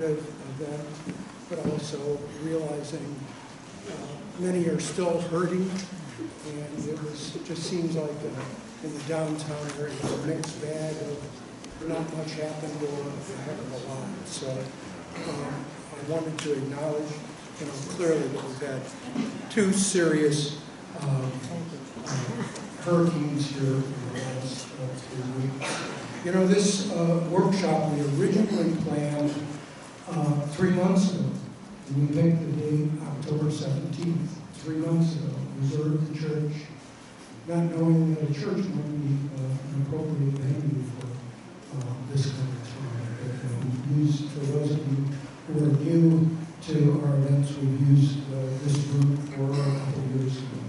event, but also realizing many are still hurting, and it just seems like in the downtown area, a mixed bag of not much happened or a heck of a lot. So I wanted to acknowledge, clearly that we've had two serious hurricanes here in the last 2 weeks. This workshop we originally planned 3 months ago. And we picked the date October 17th, 3 months ago. Reserved the church, not knowing that a church might be an appropriate venue for this kind of time. For those of you who are new to our events, we've used this room for a couple of years ago.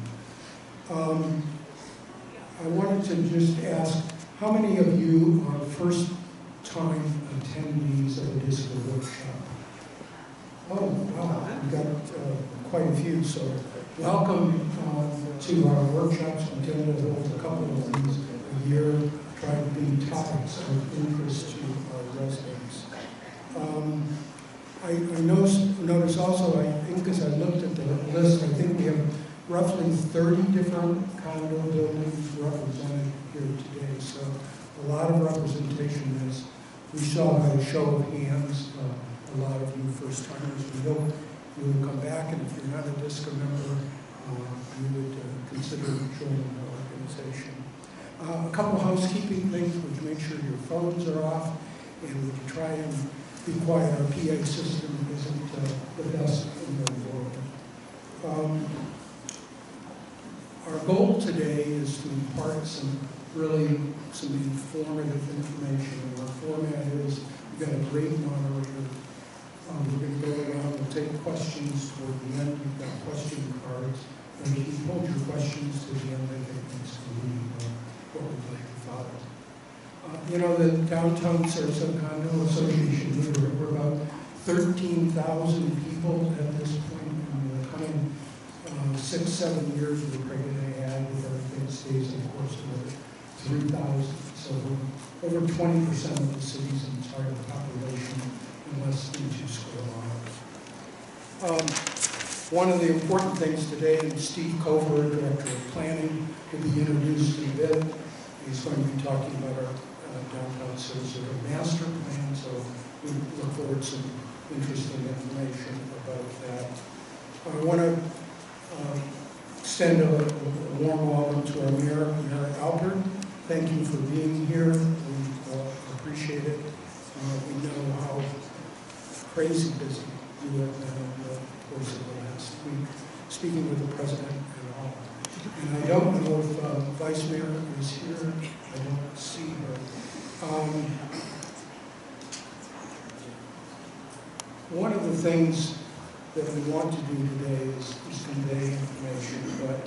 I wanted to just ask, how many of you are first-time attendees of a disco workshop? Oh, wow, we've got quite a few, so welcome to our workshops. We tend to hold a couple of these a year, try to be topics of interest to our residents. I noticed also, I think as I looked at the list, I think we have roughly 30 different condo buildings represented here today. So a lot of representation, as we saw by a show of hands, a lot of you first timers. We hope you will come back, and if you're not a DSCA member, you would consider joining the organization. A couple of housekeeping things. Would you make sure your phones are off, and would you try and be quiet? Our PA system isn't the best in the world. Our goal today is to impart some informative information. And our format is, we've got a great moderator. We're going to go around and take questions toward the end. We've got question cards. And if you hold your questions to the end, I think it's going to be what we'd like to follow. The Downtown Sarasota Condo Association, we're about 13,000 people at this point. In the coming 6-7 years, we're probably going to add, with everything stays in course, another 3,000. So over 20% of the city's entire population in less than 2 square miles. One of the important things today is Steve Cover, Director of Planning, will be introduced in a bit. He's going to be talking about our Downtown Sarasota master plan, so we look forward to some interesting information about that. I want to extend a warm welcome to our Mayor, Mayor Albert. Thank you for being here. We appreciate it. We know how crazy busy you have been over the course of the last week, speaking with the President and all. And I don't know if Vice Mayor is here. I don't see her. One of the things that we want to do today is convey information, but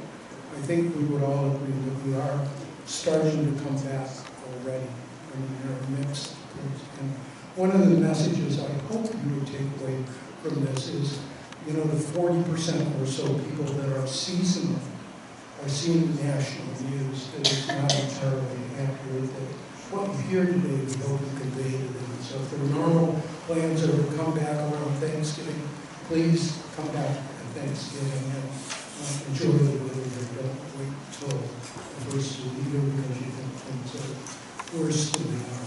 I think we would all agree that we are starting to come back already. I mean, there are mixed things. And one of the messages I hope you would take away from this is, the 40% or so people that are seasonal are seeing the national news that is not entirely accurate. That what you hear today, we hope you convey to them. So if there are normal plans are to come back around Thanksgiving, please come back at Thanksgiving and enjoy the weather. Don't wait till the first of the year because you think things are worse than they are.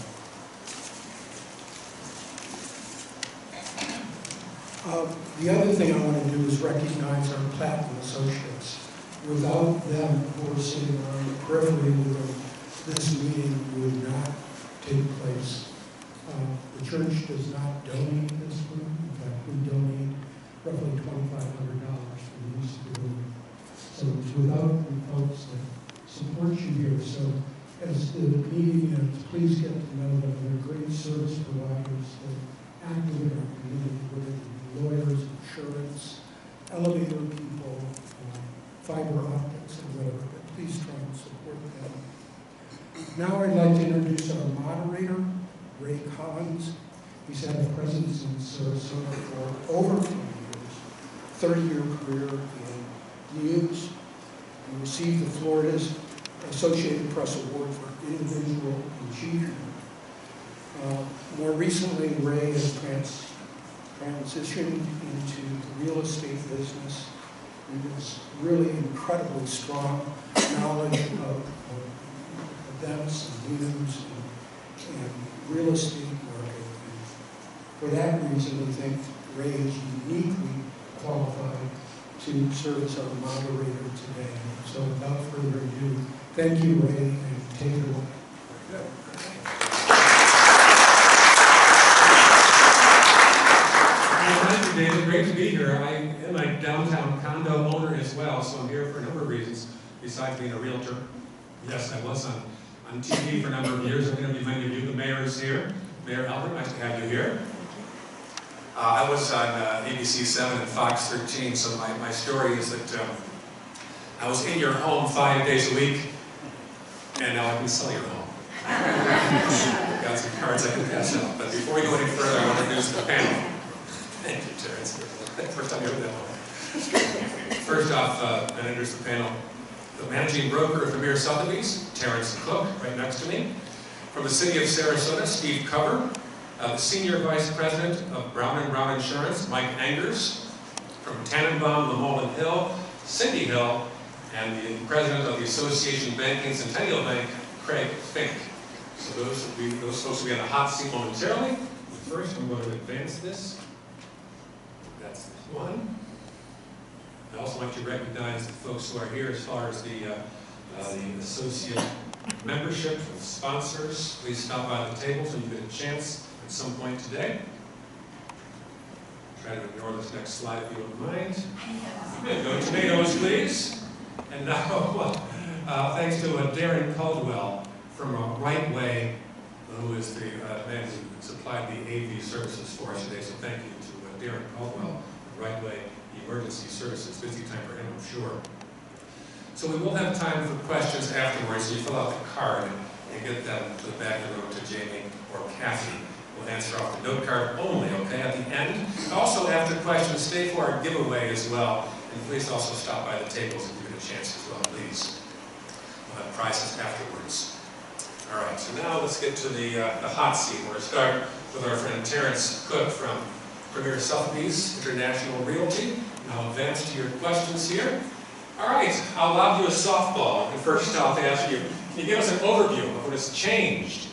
The other thing I want to do is recognize our Platinum Associates. Without them, who are sitting around the periphery of this meeting would not take place. The church does not donate this room. In fact, we donate roughly $2,500 for the use of the room. So it's without the folks that support you here. So as the meeting ends, please get to know them. They're great service providers that act in our community, whether it be lawyers, insurance, elevator people, fiber optics, and whatever. But please try and support them. Now I'd like to introduce our moderator, Ray Collins. He's had a presence in Sarasota for over 20 years, 30-year career in news. He received the Florida's Associated Press Award for Individual Achievement. More recently, Ray has transitioned into the real estate business. He was really incredibly strong knowledge of events and news and real estate market. And for that reason, I think Ray is uniquely qualified to serve as our moderator today. So without further ado, thank you, Ray, and take it away. Thank you, David. Great to be here. I am a downtown condo owner as well, so I'm here for a number of reasons, besides being a realtor. Yes, I was on TV for a number of years. I'm going to be many of you. The mayor is here. Mayor Albert, nice to have you here. I was on ABC 7 and Fox 13, so my story is that I was in your home 5 days a week, and now I can sell your home. Got some cards I can pass out. But before we go any further, I want to introduce the panel. Thank you, Terrence. First time you heard that one. First off, I introduce the panel. The managing broker of Premier Sotheby's, Terrence Cook, right next to me. From the City of Sarasota, Steve Cover. The Senior Vice President of Brown & Brown Insurance, Mike Angers. From Tannenbaum, Lemollin Hill, Cindy Hill. And the President of the Association Banking Centennial Bank, Craig Fink. So those folks will be on the hot seat momentarily. But first, I'm going to advance this. That's one. I also want you to recognize the folks who are here as far as the associate membership and sponsors. Please stop by the table so you get a chance at some point today. Try to ignore this next slide if you don't mind. No tomatoes, please. And now, thanks to Darren Caldwell from Right Way, who is the man who supplied the AV services for us today. So thank you to Darren Caldwell, Right Way Emergency Services. Busy time for him, I'm sure. So we will have time for questions afterwards. So you fill out the card and get them to the back of the room to Jamie or Kathy. We'll answer off the note card only, okay, at the end. Also, after questions, stay for our giveaway as well. And please also stop by the tables if you get a chance as well, please. We'll have prizes afterwards. All right, so now let's get to the hot seat. We're going to start with our friend Terrence Cook from Premier Sotheby's International Realty. I'll advance to your questions here. All right, I'll lob you a softball. And first off, to ask you, can you give us an overview of what has changed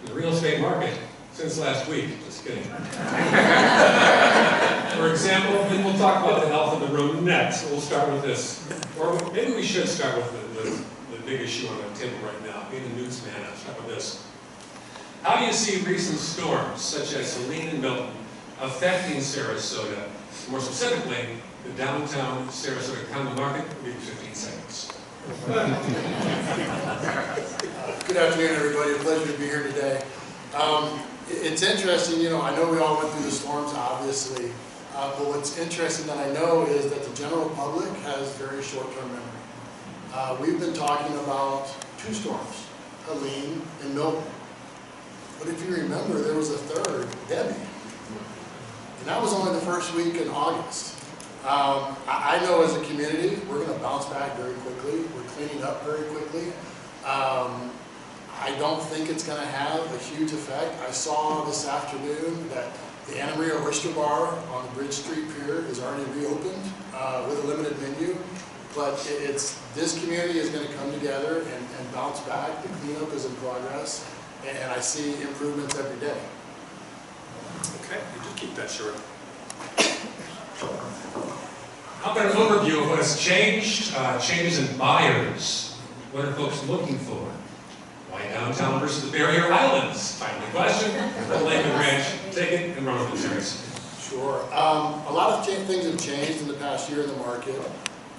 in the real estate market since last week? Just kidding. For example, then we'll talk about the health of the room next. We'll start with this. Or maybe we should start with the big issue on the table right now. Being a newsman, I'll start with this. How do you see recent storms, such as Helene and Milton, affecting Sarasota? More specifically, the downtown Sarasota condo market? Maybe 15 seconds. Good afternoon, everybody. A pleasure to be here today. It's interesting, you know, I know we all went through the storms, obviously, but what's interesting that I know is that the general public has very short-term memory. We've been talking about two storms, Helene and Milton. But if you remember, there was a third, Debbie. And that was only the first week in August. I know as a community, we're going to bounce back very quickly. We're cleaning up very quickly. I don't think it's going to have a huge effect. I saw this afternoon that the Anna Maria Oyster Bar on the Bridge Street Pier is already reopened with a limited menu. But this community is going to come together and bounce back. The cleanup is in progress, and I see improvements every day. Okay, you just keep that short. How about an overview of what has changed? Changes in buyers. What are folks looking for? Why downtown versus the Barrier Islands? Find the question. The Lakewood Ranch. Take it and run with it, Terrence. Sure. A lot of things have changed in the past year in the market.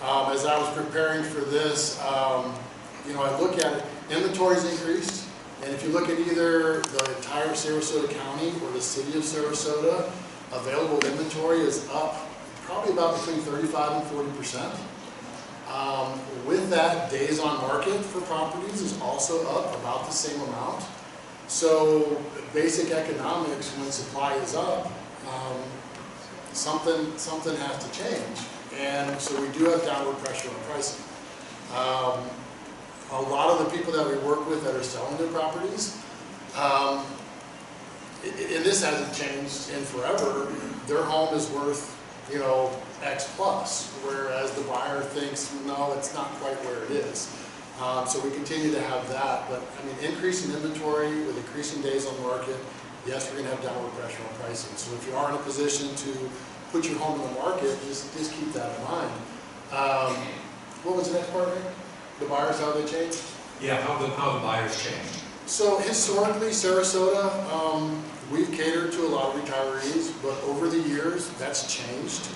As I was preparing for this, you know, I look at it, inventory's increased, and if you look at either the entire Sarasota County or the City of Sarasota, available inventory is up probably about between 35 and 40%. With that, days on market for properties is also up about the same amount. So basic economics, when supply is up, something has to change. And so we do have downward pressure on pricing. A lot of the people that we work with that are selling their properties, and this hasn't changed in forever, their home is worth, you know, X plus, whereas the buyer thinks, no, it's not quite where it is. So we continue to have that, but I mean, increasing inventory with increasing days on the market, yes, we're going to have downward pressure on pricing. So if you are in a position to put your home in the market, just keep that in mind. What was the next part, Nick? The buyers, how they changed? Yeah, how the buyers changed. So historically, Sarasota, we've catered to a lot of retirees, but over the years, that's changed.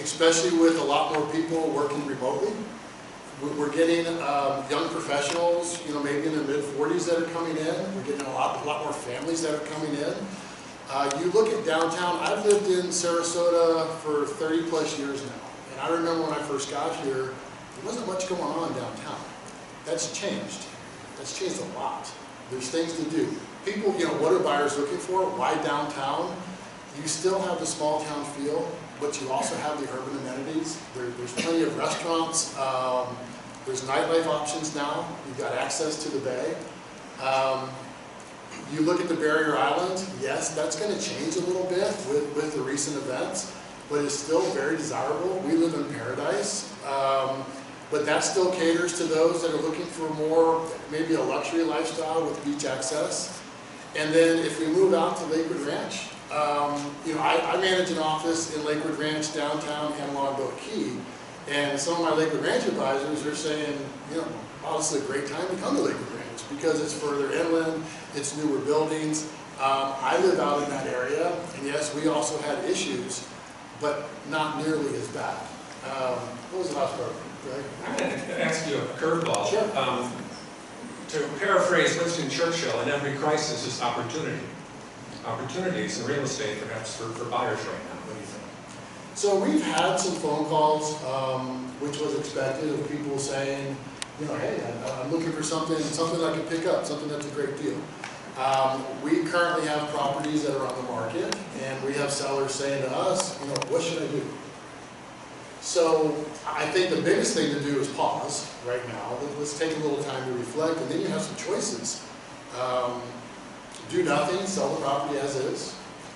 Especially with a lot more people working remotely. We're getting young professionals, you know, maybe in their mid-40s that are coming in. We're getting a lot more families that are coming in. You look at downtown, I've lived in Sarasota for 30 plus years now. And I remember when I first got here, there wasn't much going on downtown. That's changed. That's changed a lot. There's things to do. People, you know, what are buyers looking for? Why downtown? You still have the small town feel, but you also have the urban amenities. There's plenty of restaurants. There's nightlife options now. You've got access to the bay. You look at the barrier island, yes, that's going to change a little bit with the recent events, but it's still very desirable. We live in paradise, but that still caters to those that are looking for more, maybe a luxury lifestyle with beach access. And then if we move out to Lakewood Ranch, you know, I manage an office in Lakewood Ranch, downtown, and along Boat Key. And some of my Lakewood Ranch advisors are saying, you know, oh, this is a great time to come to Lakewood Ranch because it's further inland, it's newer buildings. I live out in that area, and yes, we also had issues, but not nearly as bad. What was the last part, Greg? I'm going to ask you a curveball. Sure. To paraphrase Winston Churchill, in every crisis is opportunity. Opportunities in real estate, perhaps, for buyers right now. What do you think? So we've had some phone calls, which was expected, of people saying, you know, hey, I'm looking for something I can pick up, something that's a great deal. We currently have properties that are on the market, and we have sellers saying to us, you know, what should I do? So I think the biggest thing to do is pause right now. Let's take a little time to reflect, and then you have some choices. Do nothing, sell the property as is,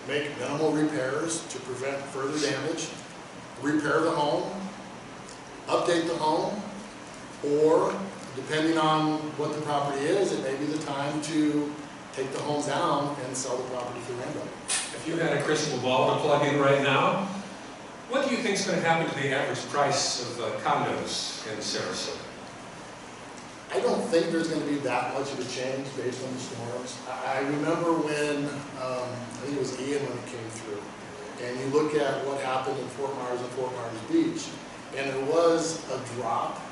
make minimal repairs to prevent further damage, repair the home, update the home, or depending on what the property is, it may be the time to take the home down and sell the property for rent. If you had a crystal ball to plug in right now, what do you think is going to happen to the average price of condos in Sarasota? I don't think there's going to be that much of a change based on the storms. I remember when, I think it was Ian when it came through, and you look at what happened in Fort Myers and Fort Myers Beach, and there was a drop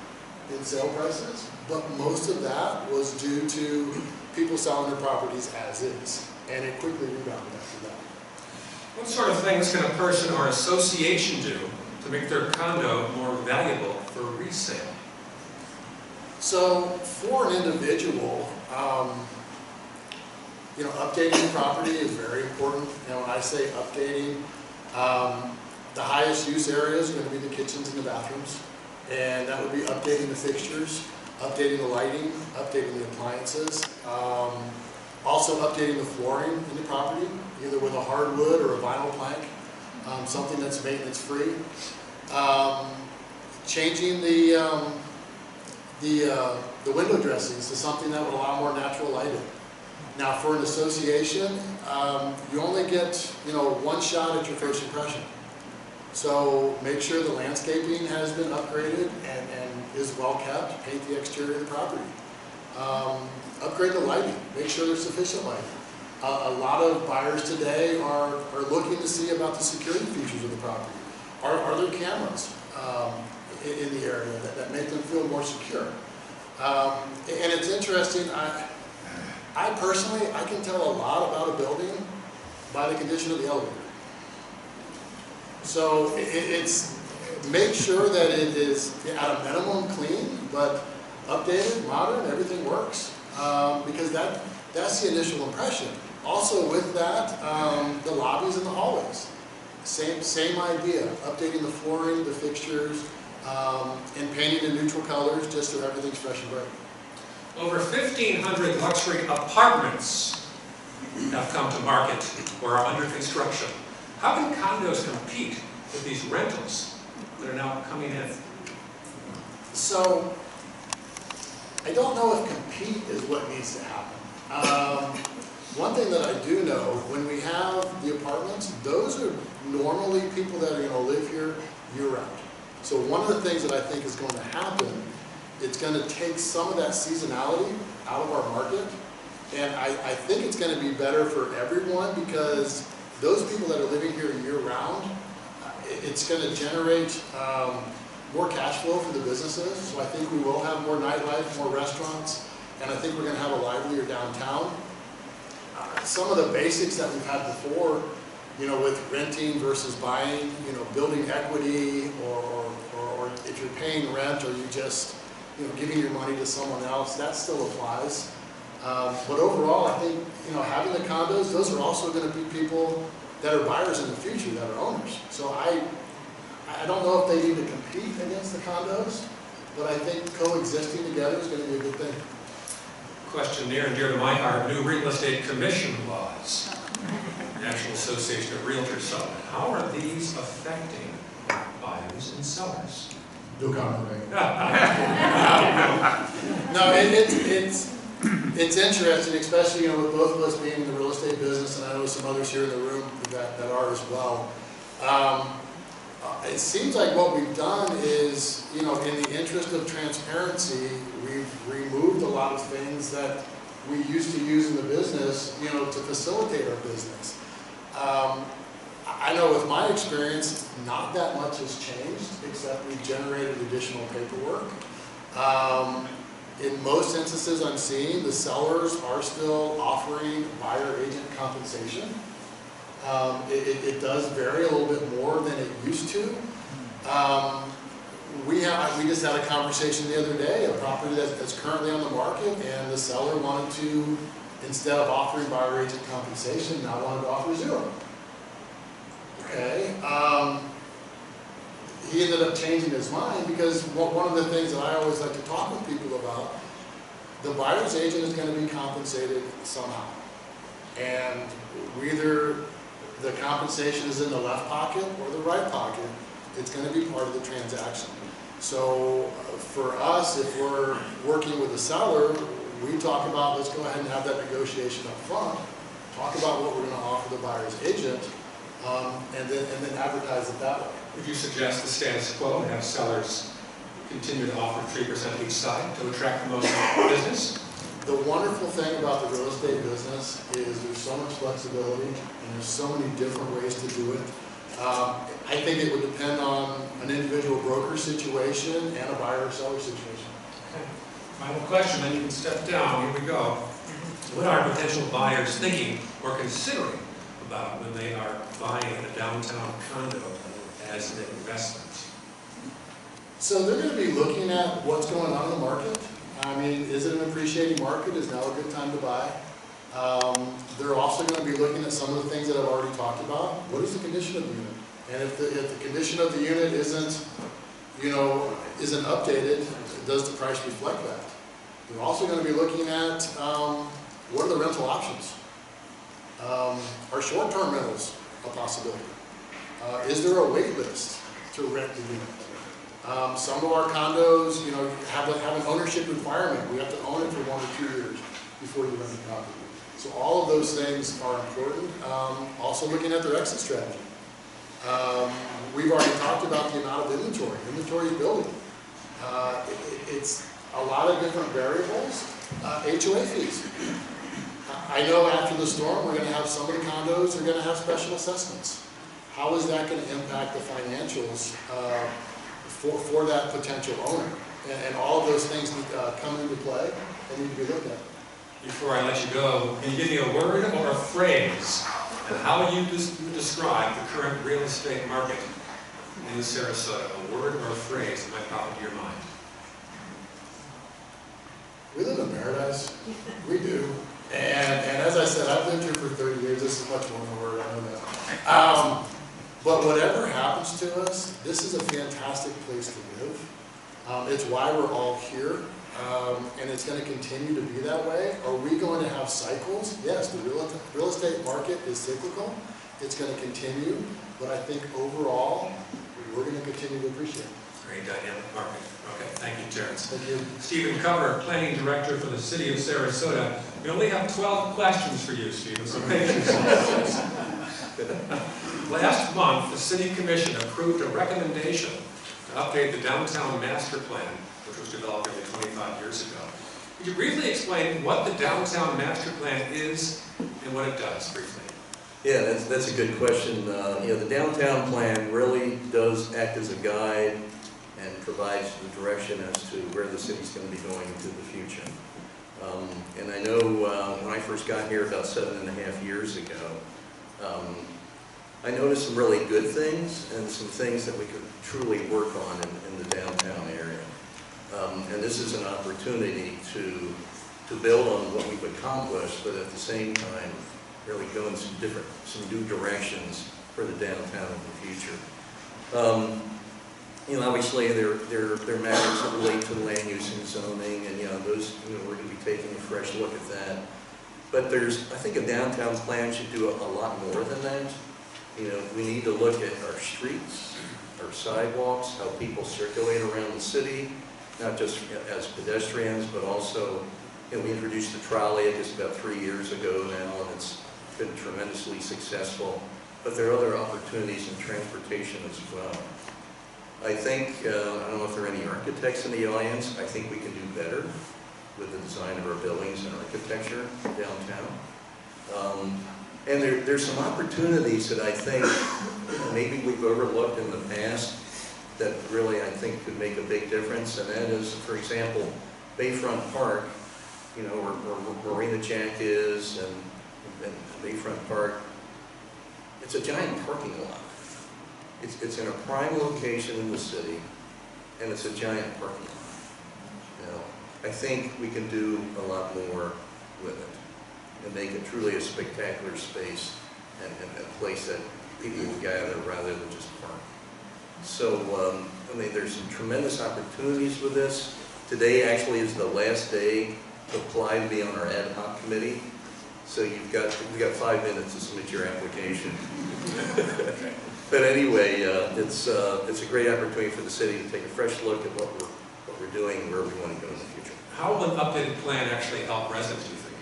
in sale prices, but most of that was due to people selling their properties as is, and it quickly rebounded after that. What sort of things can a person or association do to make their condo more valuable for resale? So for an individual, you know, updating the property is very important. You know, when I say updating, the highest use areas are going to be the kitchens and the bathrooms, and that would be updating the fixtures, updating the lighting, updating the appliances, also updating the flooring in the property, either with a hardwood or a vinyl plank, something that's maintenance free. Changing the window dressings to something that would allow more natural lighting. Now, for an association, you only get, you know, one shot at your first impression. So make sure the landscaping has been upgraded and is well kept. Paint the exterior of the property. Upgrade the lighting. Make sure there's sufficient lighting. A lot of buyers today are looking to see about the security features of the property. Are there cameras in the area that make them feel more secure? And it's interesting, I personally, I can tell a lot about a building by the condition of the elevator. So it's make sure that it is at a minimum clean, but updated, modern, everything works, because that's the initial impression. Also with that, the lobbies and the hallways. Same idea, updating the flooring, the fixtures, and painting in neutral colors just so everything's fresh and bright. Over 1,500 luxury apartments have come to market or are under construction. How can condos compete with these rentals that are now coming in? So, I don't know if compete is what needs to happen. One thing that I do know, when we have the apartments, those are normally people that are going to live here year-round. So one of the things that I think is going to happen, it's going to take some of that seasonality out of our market, and I think it's going to be better for everyone, because those people that are living here year-round, it's going to generate more cash flow for the businesses. So I think we will have more nightlife, more restaurants, and I think we're going to have a livelier downtown. Some of the basics that we've had before, you know, with renting versus buying, you know, building equity, or if you're paying rent, or you just, you know, giving your money to someone else, that still applies. But overall, I think, you know, having the condos, those are also going to be people that are buyers in the future, that are owners. So I don't know if they need to compete against the condos, but I think coexisting together is going to be a good thing. Question near and dear to my heart, new real estate commission laws. National Association of Realtors. So how are these affecting buyers and sellers? No comment. No, it's interesting, especially, you know, with both of us being in the real estate business, and I know some others here in the room that are as well. It seems like what we've done is, you know, in the interest of transparency, we've removed a lot of things that we used to use in the business, you know, to facilitate our business. I know with my experience, not that much has changed, except we've generated additional paperwork. In most instances I'm seeing, the sellers are still offering buyer agent compensation. It does vary a little bit more than it used to. We just had a conversation the other day, a property that's currently on the market, and the seller wanted to, instead of offering buyer agent compensation, now wanted to offer zero. Okay. He ended up changing his mind, because one of the things that I always like to talk with people about, the buyer's agent is going to be compensated somehow. And either the compensation is in the left pocket or the right pocket, it's going to be part of the transaction. So for us, if we're working with the seller, we talk about, let's go ahead and have that negotiation up front, talk about what we're going to offer the buyer's agent, and then advertise it that way. Would you suggest the status quo and have sellers continue to offer 3% each side to attract the most business? The wonderful thing about the real estate business is there's so much flexibility, and there's so many different ways to do it. I think it would depend on an individual broker situation and a buyer or seller situation. Okay. Final question, then you can step down. Here we go. What are potential buyers thinking or considering about when they are buying a downtown condo as an investment? So they're going to be looking at what's going on in the market. I mean, is it an appreciating market? Is now a good time to buy? They're also going to be looking at some of the things that I've already talked about. What is the condition of the unit? And if the condition of the unit isn't, you know, isn't updated, does the price reflect that? They're also going to be looking at what are the rental options? Are short-term rentals a possibility? Is there a wait list to rent the unit? Some of our condos, you know, have an ownership requirement. We have to own it for 1 or 2 years before you rent the property. So all of those things are important. Also looking at their exit strategy. We've already talked about the amount of inventory. Inventory is building. It's a lot of different variables. HOA fees. I know after the storm, we're going to have some of the condos are going to have special assessments. How is that going to impact the financials for that potential owner? And all of those things come into play and need to be looked at. Before I let you go, can you give me a word or a phrase and how you describe the current real estate market in Sarasota? A word or a phrase that might pop into your mind. We live in paradise. We do. And as I said, I've lived here for 30 years. This is much more than a word, I know that. But whatever happens to us, this is a fantastic place to live. It's why we're all here. And it's going to continue to be that way. Are we going to have cycles? Yes, the real estate market is cyclical. It's going to continue, but I think overall, we're going to continue to appreciate it. Very dynamic market. Okay, thank you, Terrence. Thank you. Stephen Cover, Planning Director for the City of Sarasota. We only have 12 questions for you, Stephen, so make yourself. Last month, the City Commission approved a recommendation to update the Downtown Master Plan, which was developed nearly 25 years ago. Could you briefly explain what the Downtown Master Plan is and what it does, briefly? Yeah, that's a good question. You know, the downtown plan really does act as a guide and provides the direction as to where the city's going to be going into the future. And I know when I first got here about 7.5 years ago, I noticed some really good things and some things that we could truly work on in the downtown area. And this is an opportunity to build on what we've accomplished, but at the same time, really go in some new directions for the downtown in the future. You know, obviously there are matters that relate to land use and zoning, and those, we're going to be taking a fresh look at that. But I think a downtown plan should do a lot more than that. We need to look at our streets, our sidewalks, how people circulate around the city, not just as pedestrians, but also, we introduced the trolley, I guess, about 3 years ago now, and it's been tremendously successful. But there are other opportunities in transportation as well. I think, I don't know if there are any architects in the audience, I think we can do better with the design of our buildings and architecture downtown. And there's some opportunities that I think maybe we've overlooked in the past that really I think could make a big difference, and that is, for example, Bayfront Park, where Marina Jack is, and Bayfront Park. It's a giant parking lot. It's in a prime location in the city, and it's a giant parking lot. I think we can do a lot more with it and make it truly a spectacular space and a place that people will gather rather than just park. So, there's some tremendous opportunities with this. Today actually is the last day to apply to be on our ad hoc committee. So you've got 5 minutes to submit your application. But anyway, it's a great opportunity for the city to take a fresh look at what we're doing and where we want to go in the future. How will an updated plan actually help residents, do you think?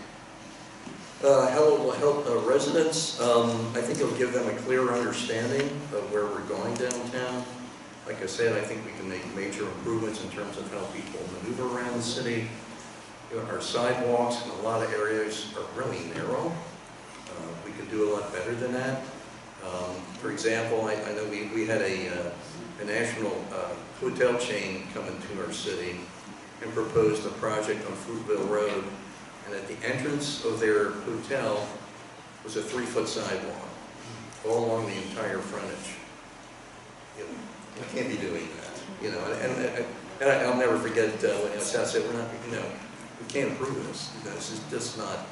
How it will help residents, I think it'll give them a clearer understanding of where we're going downtown. Like I said, I think we can make major improvements in terms of how people maneuver around the city. Our sidewalks in a lot of areas are really narrow. We could do a lot better than that. For example, I know we had a national hotel chain come into our city and proposed a project on Fruitville Road. And at the entrance of their hotel was a 3-foot sidewalk all along the entire frontage. We can't be doing that, and I'll never forget when South said, we can't approve this. This is just not,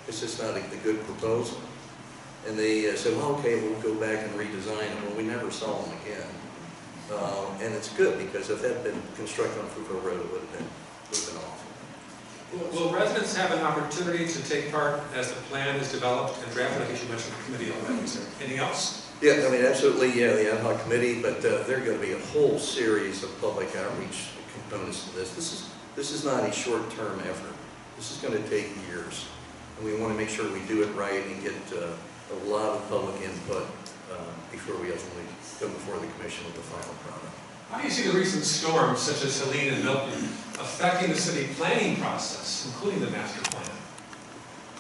it's just not a good proposal. And they said, well, okay, we'll go back and redesign it. Well, we never saw them again. And it's good, because if that had been constructed on Fruitville Road, it would have been awful. Will residents have an opportunity to take part as the plan is developed and drafted? I think you mentioned the committee already. Is there anything else? Yeah, absolutely, the ad hoc committee, but there are going to be a whole series of public outreach components to this. This is not a short-term effort. This is going to take years, and we want to make sure we do it right and get a lot of public input before we ultimately go before the commission with the final product. How do you see the recent storms, such as Helene and Milton, affecting the city planning process, including the master plan?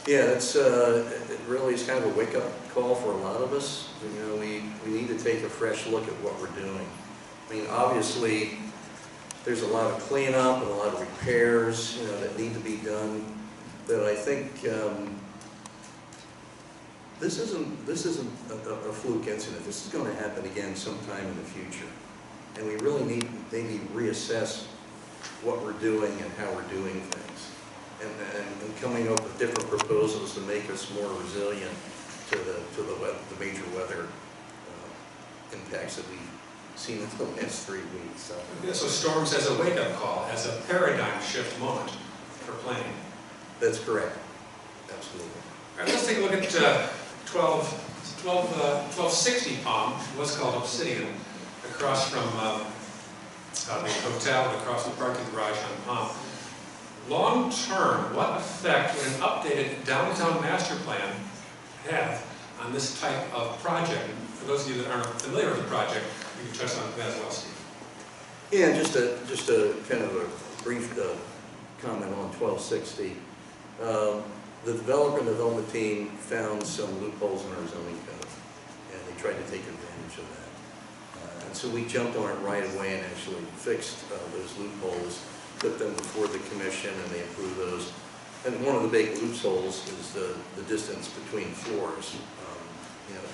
Yeah, it really is kind of a wake-up call for a lot of us. We need to take a fresh look at what we're doing. Obviously, there's a lot of cleanup and a lot of repairs, that need to be done. But I think this isn't a fluke incident. This is going to happen again sometime in the future, and we really need to maybe reassess what we're doing and how we're doing things, and coming up with different proposals to make us more resilient to the major weather impacts that we've seen in the last 3 weeks. So storms as a wake-up call, as a paradigm shift moment for planning. That's correct. Absolutely. All right, let's take a look at 1260 Palm, what's called Obsidian, across from the hotel, across the parking garage on Palm. Long term, what effect would an updated downtown master plan have on this type of project? And for those of you that aren't familiar with the project, you can touch on that as well, Steve. Yeah, just a kind of a brief comment on 1260. The developer and development team found some loopholes in our zoning code, and they tried to take advantage of that. And so we jumped on it right away and actually fixed those loopholes, put them before the commission, and they approved those. And one of the big loopholes is the distance between floors. You know,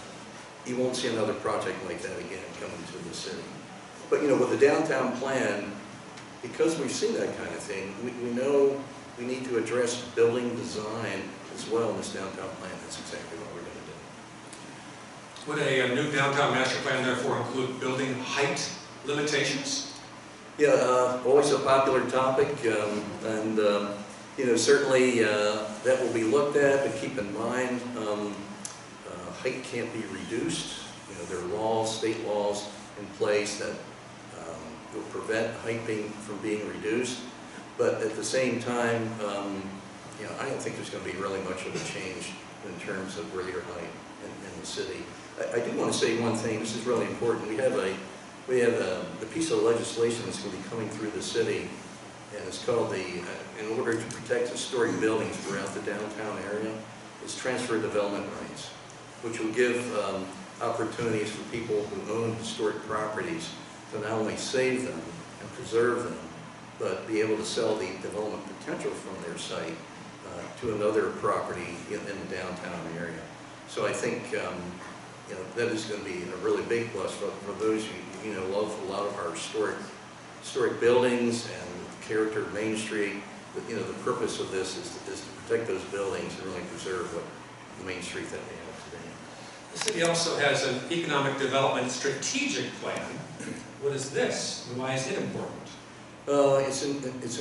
you won't see another project like that again coming to the city. But you know, with the downtown plan, because we've seen that kind of thing, we know we need to address building design as well in this downtown plan. That's exactly what we're going to do. Would a new downtown master plan therefore include building height limitations? Yeah, always a popular topic, and you know, certainly that will be looked at. But keep in mind, height can't be reduced. You know, there are laws, state laws in place that will prevent height from being reduced. But at the same time, you know, I don't think there's going to be really much of a change in terms of greater height in the city. I do want to say one thing. This is really important. We have a piece of legislation that's going to be coming through the city, and it's called in order to protect historic buildings throughout the downtown area, it's transfer development rights, which will give opportunities for people who own historic properties to not only save them and preserve them, but be able to sell the development potential from their site to another property in the downtown area. So I think you know, that is going to be a really big plus for those who love a lot of our historic buildings and the character of Main Street. But, you know, the purpose of this is to protect those buildings and really preserve what the Main Street that we have today. The city also has an economic development strategic plan. What is this, and why is it important? It's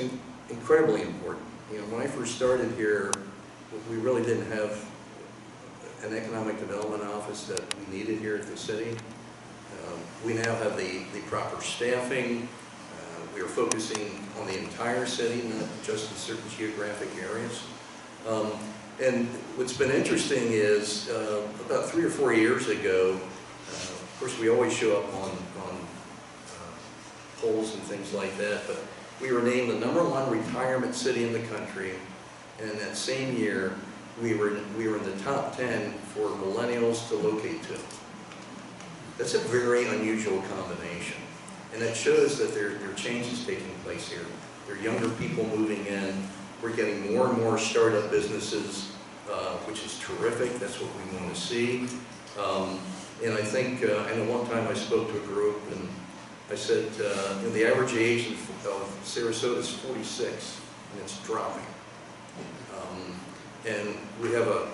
incredibly important. You know, when I first started here, we really didn't have an economic development office that we needed here at the city. We now have the proper staffing. We are focusing on the entire city, not just in certain geographic areas. And what's been interesting is about 3 or 4 years ago, of course we always show up on polls and things like that, but we were named the #1 retirement city in the country, and in that same year we were in the top 10 for millennials to locate to. That's a very unusual combination, and it shows that there are changes taking place here. There are younger people moving in. We're getting more and more startup businesses, which is terrific. That's what we want to see. And I think, I know one time I spoke to a group, and I said, the average age of Sarasota is 46, and it's dropping. And we have a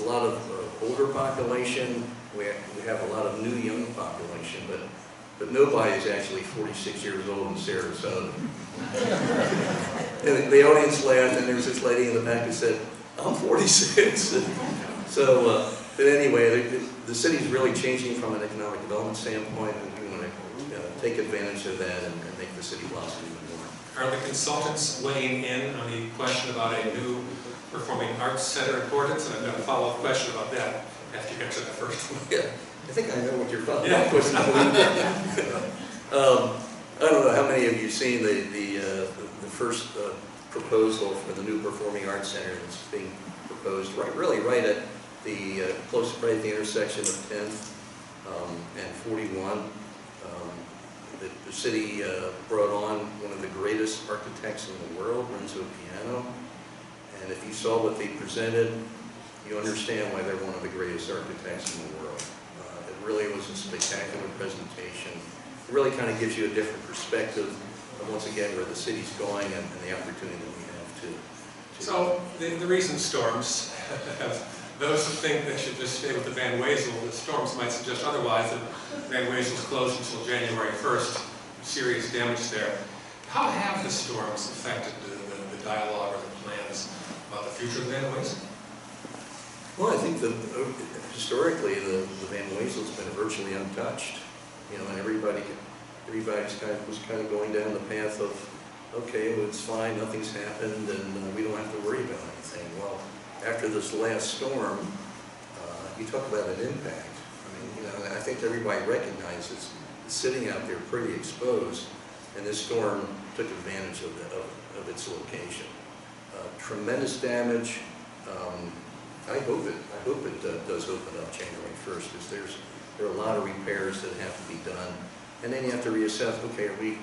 lot of older population. We have a lot of new young population, but nobody is actually 46 years old in Sarasota. And the audience laughed, and there was this lady in the back who said, "I'm 46." So, but anyway, the city's really changing from an economic development standpoint, and we want to take advantage of that and make the city blossom even more. Are the consultants weighing in on the question about a new performing arts center importance? And I've got a follow-up question about that after you answer the first one. Yeah, I think I know what your follow-up question is. I don't know how many of you have seen the first proposal for the new performing arts center that's being proposed right at the right at the intersection of 10th and 41. The city brought on one of the greatest architects in the world, Renzo Piano, and if you saw what they presented, you understand why they're one of the greatest architects in the world. It really was a spectacular presentation. It really kind of gives you a different perspective of, once again, where the city's going and the opportunity that we have to. So the recent storms have those who think they should just stay with the Van Wezel, the storms might suggest otherwise, that Van Wezel's closed until January 1st. Serious damage there. How have the storms affected the dialogue or the plans about the future of Van Wezel? Well, I think historically the Van Wezel's been virtually untouched, you know, and everybody was kind of going down the path of, okay, well, it's fine, nothing's happened, and we don't have to worry about anything. Well, after this last storm, you talk about an impact. I mean, you know, I think everybody recognizes it's sitting out there pretty exposed, and this storm took advantage of its location. Tremendous damage. I hope it does open up January 1st, because there are a lot of repairs that have to be done. And then you have to reassess, okay, are we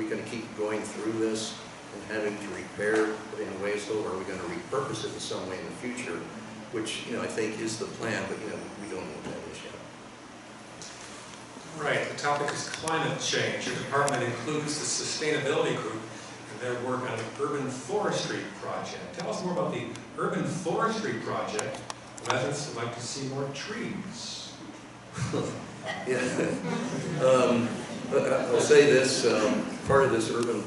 going to keep going through this and having to repair in ways, or are we going to repurpose it in some way in the future? Which, you know, I think is the plan, but, you know, we don't know what that is yet. Right, the topic is climate change. Your department includes the sustainability group and their work on the urban forestry project. Tell us more about the urban forestry project. Residents would like to see more trees. Yeah. I'll say this, part of this urban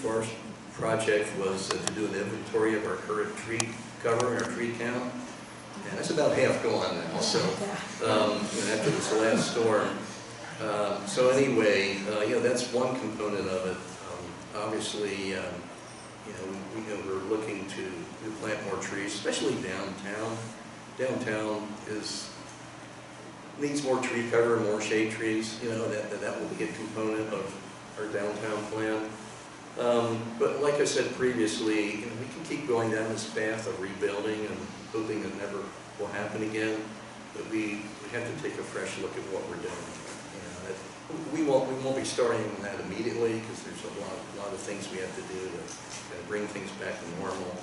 forest project was to do an inventory of our current tree cover, our tree count, and that's about half gone now, so, after this last storm. So anyway, you know, that's one component of it. Obviously, we're looking to plant more trees, especially downtown. Downtown needs more tree cover, more shade trees. You know, that will be a component of our downtown plan. But like I said previously, you know, we can keep going down this path of rebuilding and hoping it never will happen again. But we have to take a fresh look at what we're doing. You know, we won't be starting that immediately, because there's a lot of things we have to do to kind of bring things back to normal.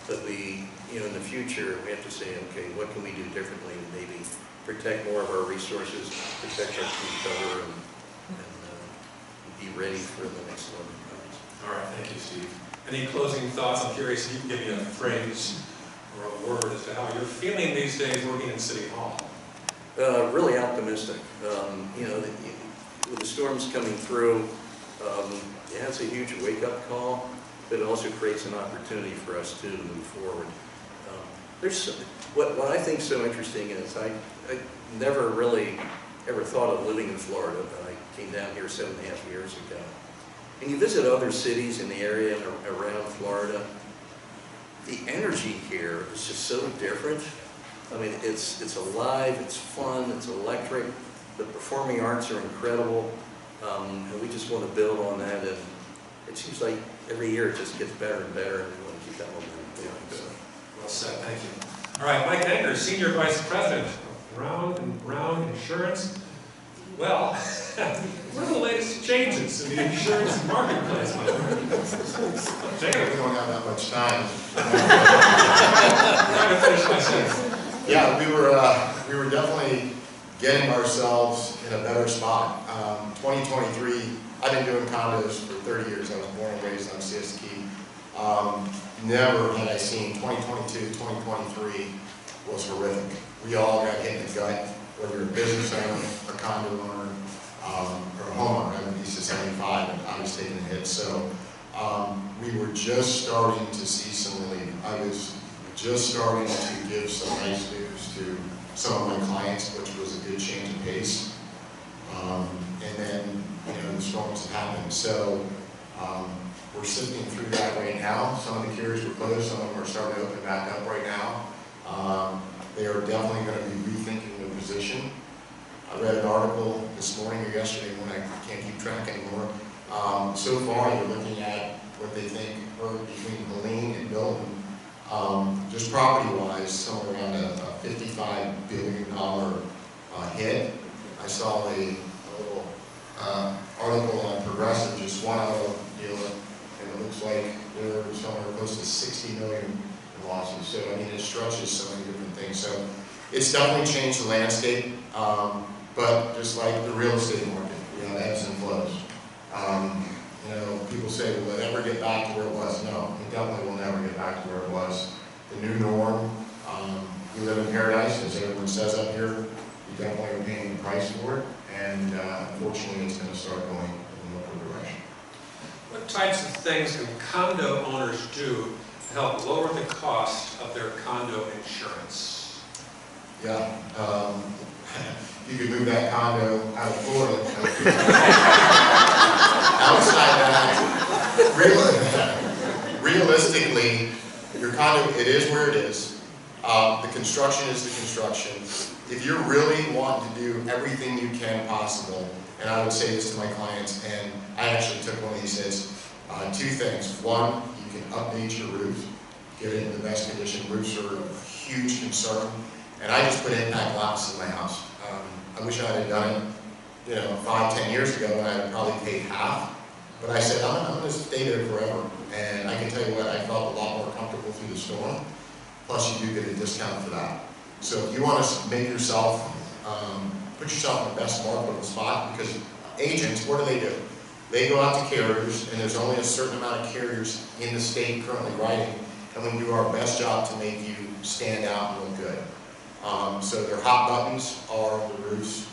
But in the future, we have to say, okay, what can we do differently to maybe protect more of our resources, protect our tree cover, and be ready for the next one that comes. All right, thank you, Steve. Any closing thoughts? I'm curious if you can give me a phrase or a word as to how you're feeling these days working in City Hall. Really optimistic. With the storms coming through, it's a huge wake-up call, but it also creates an opportunity for us to move forward. What I think is so interesting is I never really ever thought of living in Florida, but I came down here 7.5 years ago. And you visit other cities in the area and around Florida, the energy here is just so different. I mean, it's alive, it's fun, it's electric. The performing arts are incredible, and we just want to build on that. And it seems like every year it just gets better and better, and we want to keep that momentum going. So. Well said, thank you. All right, Mike Edgar, Senior Vice President of Brown & Brown Insurance. Well, what are the latest changes in the insurance marketplace, my friend? We don't have that much time. I'm trying to finish my sentence. Yeah, we were definitely getting ourselves in a better spot. 2023, I've been doing condos for 30 years. I was born and raised on CSK. Never had I seen 2022, 2023 was horrific. We all got hit in the gut, whether you're a business owner, a condo owner, or a homeowner. I'm used to 75, and I was taking a hit. So we were just starting to see some relief. I was just starting to give some nice news to some of my clients, which was a good change of pace. And then, the storms have happened. So we're sifting through that right now. Some of the carriers were closed, some of them are starting to open back up right now. They are definitely going to be rethinking their position. I read an article this morning or yesterday when I can't keep track anymore. So far, they're looking at what they think between Helene and Milton, just property-wise, somewhere around a $55 billion hit. I saw a little article on Progressive, just one auto dealer, and it looks like they're somewhere close to 60 million in losses. So, I mean, it stretches so many different things. So, it's definitely changed the landscape, but just like the real estate market, ebbs and flows. People say, will it ever get back to where it was? No, it definitely will never get back to where it was. The new norm, we live in paradise, as everyone says up here. We definitely are paying the price for it, and unfortunately it's going to start going in the other direction. What types of things can condo owners do to help lower the cost of their condo insurance? Yeah. You could move that condo out of Florida. Outside that, realistically, your condo, it is where it is. The construction is the construction. If you're really wanting to do everything you can possible, and I would say this to my clients, and I actually took one of these hits, two things. One, you can update your roof, get it in the best condition. Roofs are a huge concern. And I just put impact glass in my house. I wish I had done it, 5-10 years ago, and I'd probably paid half. But I said, I'm going to stay there forever. And I can tell you what, I felt a lot more comfortable through the storm. Plus, you do get a discount for that. So if you want to make yourself, put yourself in the best marketable spot, because agents, what do? They go out to carriers, and there's only a certain amount of carriers in the state currently writing, and we do our best job to make you stand out and look good. So their hot buttons are the roofs,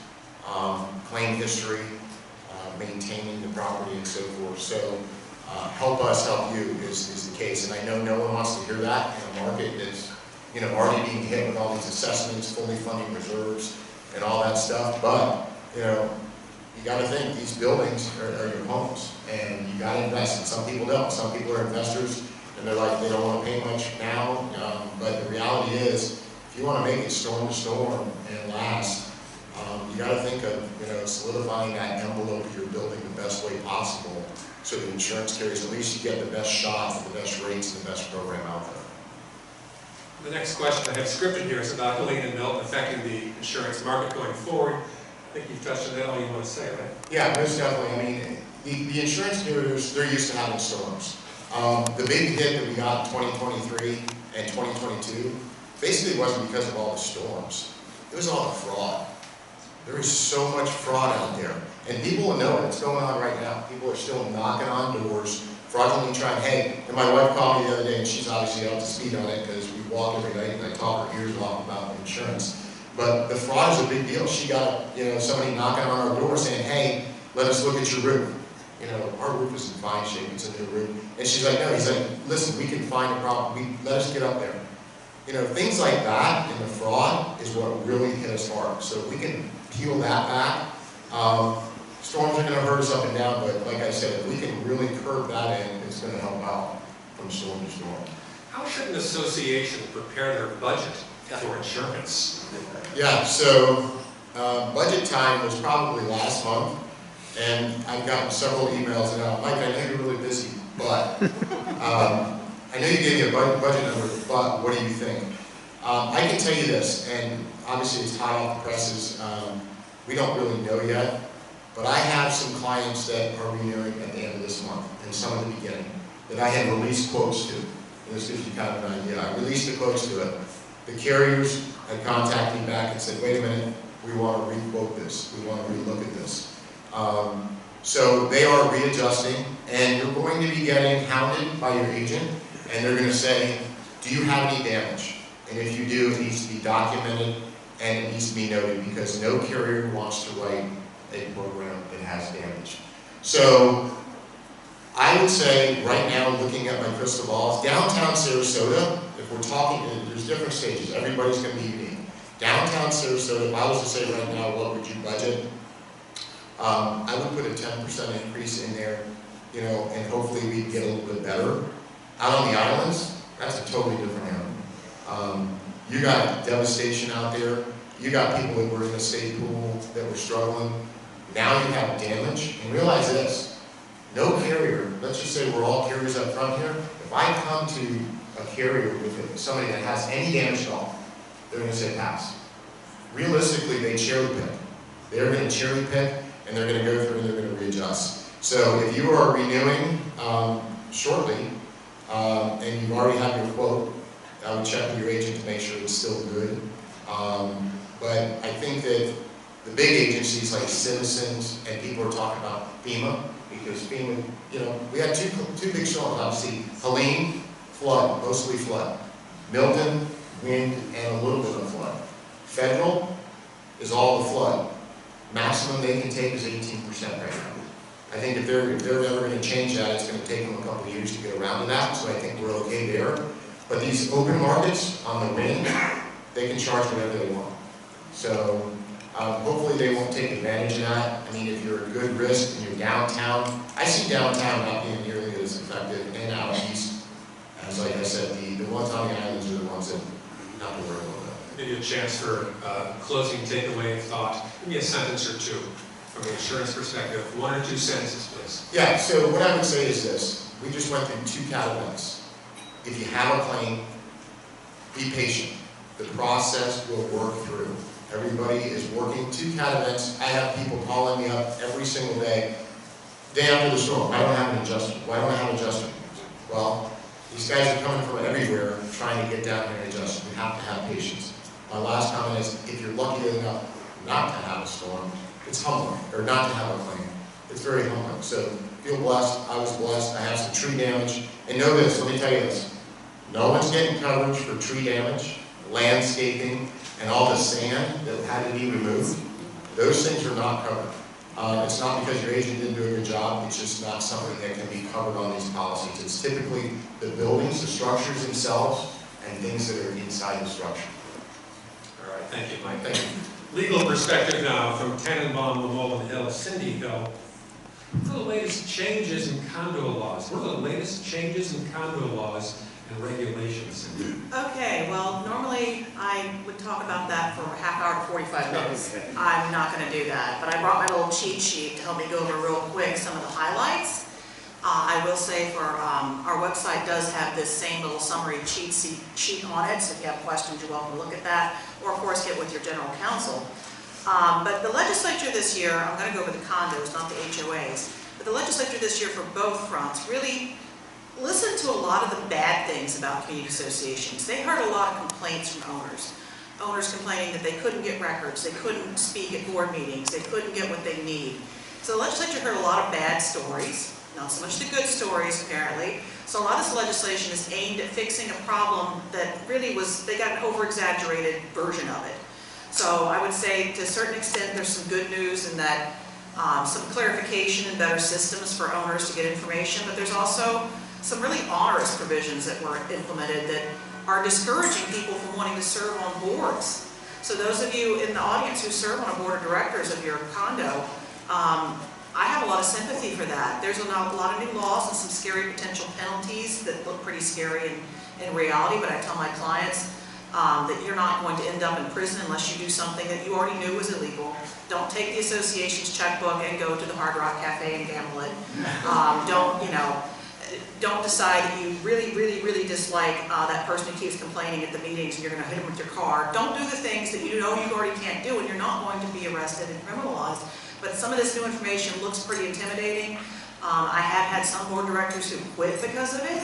claim history, maintaining the property, and so forth. So help us help you is the case. And I know no one wants to hear that in a market that's already being hit with all these assessments, fully funding reserves, and all that stuff. But you got to think these buildings are your homes, and you got to invest. And some people don't. Some people are investors, and they're like, they don't want to pay much now. But the reality is, if you want to make it storm to storm and last, you got to think of solidifying that envelope of your building the best way possible, so the insurance carriers, at least you get the best shot, the best rates, and the best program out there. The next question I have scripted here is about Helene and Milton affecting the insurance market going forward. I think you've touched on that, all you want to say, right? Yeah, most definitely. I mean, the insurance carriers, they're used to having storms. The big hit that we got in 2023 and 2022 basically wasn't because of all the storms. It was all the fraud. There is so much fraud out there. And people will know it. It's going on right now. People are still knocking on doors, fraudulently trying, hey, and my wife called me the other day, and she's obviously up to speed on it because we walk every night and I talk her ears off about insurance. But the fraud is a big deal. She got, somebody knocking on our door saying, hey, let us look at your roof. Our roof is in fine shape. It's a new roof. And she's like, no. He's like, listen, we can find a problem. Let us get up there. Things like that and the fraud is what really hit us hard. So if we can peel that back, storms are going to hurt us up and down, but like I said, if we can really curb that in, it's going to help out from storm to storm. How should an association prepare their budget for insurance? Yeah, so budget time was probably last month, and I've gotten several emails, and Mike, I know you're really busy, but I know you gave me a budget number, but what do you think? I can tell you this, and obviously it's hot off the presses. We don't really know yet, but I have some clients that are renewing at the end of this month, and some at the beginning, that I had released quotes to. And this gives you kind of an idea. I released the quotes to it. The carriers had contacted me back and said, wait a minute, we want to re-quote this. We want to re-look at this. So they are readjusting, and you're going to be getting hounded by your agent, and they're going to say, do you have any damage? And if you do, it needs to be documented, and it needs to be noted, because no carrier wants to write a program that has damage. So I would say right now, looking at my crystal balls, downtown Sarasota, if we're talking, there's different stages, everybody's going to be unique. Downtown Sarasota, if I was to say right now, what would you budget? I would put a 10% increase in there, and hopefully we can get a little bit better. Out on the islands, that's a totally different animal. You got devastation out there. You got people that were in the state pool that were struggling. Now you have damage. And realize this, no carrier, let's just say we're all carriers up front here. If I come to a carrier with somebody that has any damage at all, they're going to say pass. Realistically, they cherry pick. They're going to cherry pick, and they're going to go through and they're going to readjust. So if you are renewing shortly, and you've already had your quote, I would check with your agent to make sure it's still good. But I think that the big agencies like Citizens and people are talking about FEMA, because FEMA, we had two big storms, obviously. Helene, flood, mostly flood. Milton, wind, and a little bit of flood. Federal is all the flood. Maximum they can take is 18% right now. I think if they're ever going to change that, it's going to take them a couple of years to get around to that, so I think we're okay there. But these open markets on the wind, they can charge whatever they want. So hopefully they won't take advantage of that. I mean, if you're a good risk and you're downtown, I see downtown not being nearly as effective, and out east, as like I said, the ones on the islands are the ones that have to worry about that. Maybe a chance for closing takeaway thought. Give me a sentence or two from the insurance perspective. 1 or 2 sentences, please. Yeah, so what I would say is this. We just went through 2 cat events. If you have a claim, be patient. The process will work through. Everybody is working 2 cat events. I have people calling me up every single day after the storm. I don't have an adjuster. Why don't I have an adjuster? Well, these guys are coming from everywhere trying to get down here and adjust. We have to have patience. My last comment is, if you're lucky enough not to have a storm, it's humbling, or not to have a claim. It's very humbling. So feel blessed. I was blessed. I have some tree damage. And know this, let me tell you this. No one's getting coverage for tree damage, landscaping, and all the sand that had to be removed. Those things are not covered. It's not because your agent didn't do a good job. It's just not something that can be covered on these policies. It's typically the buildings, the structures themselves, and things that are inside the structure. All right, thank you, Mike. Thank you. Legal perspective now from Tannenbaum, Lamolin Hill, Cindy Hill. What are the latest changes in condo laws? What are the latest changes in condo laws and regulations, Cindy? Okay, well, normally I would talk about that for a half hour to 45 minutes. I'm not going to do that, but I brought my little cheat sheet to help me go over real quick some of the highlights. I will say for our website does have this same little summary cheat sheet on it, so if you have questions, you're welcome to look at that, or of course get with your general counsel. But the legislature this year, I'm going to go over the condos, not the HOAs, but the legislature this year for both fronts really listened to a lot of the bad things about community associations. They heard a lot of complaints from owners. Owners complaining that they couldn't get records, they couldn't speak at board meetings, they couldn't get what they need. So the legislature heard a lot of bad stories, not so much the good stories apparently. So a lot of this legislation is aimed at fixing a problem that really was, they got an over-exaggerated version of it. So I would say to a certain extent there's some good news in that some clarification and better systems for owners to get information, but there's also some really onerous provisions that were implemented that are discouraging people from wanting to serve on boards. So those of you in the audience who serve on a board of directors of your condo, I have a lot of sympathy for that. There's a lot of new laws and some scary potential penalties that look pretty scary in reality, but I tell my clients that you're not going to end up in prison unless you do something that you already knew was illegal. Don't take the association's checkbook and go to the Hard Rock Cafe and gamble it. Don't decide that you really dislike that person who keeps complaining at the meetings and you're going to hit them with your car. Don't do the things that you know you already can't do and you're not going to be arrested and criminalized. But some of this new information looks pretty intimidating. I have had some board directors who quit because of it.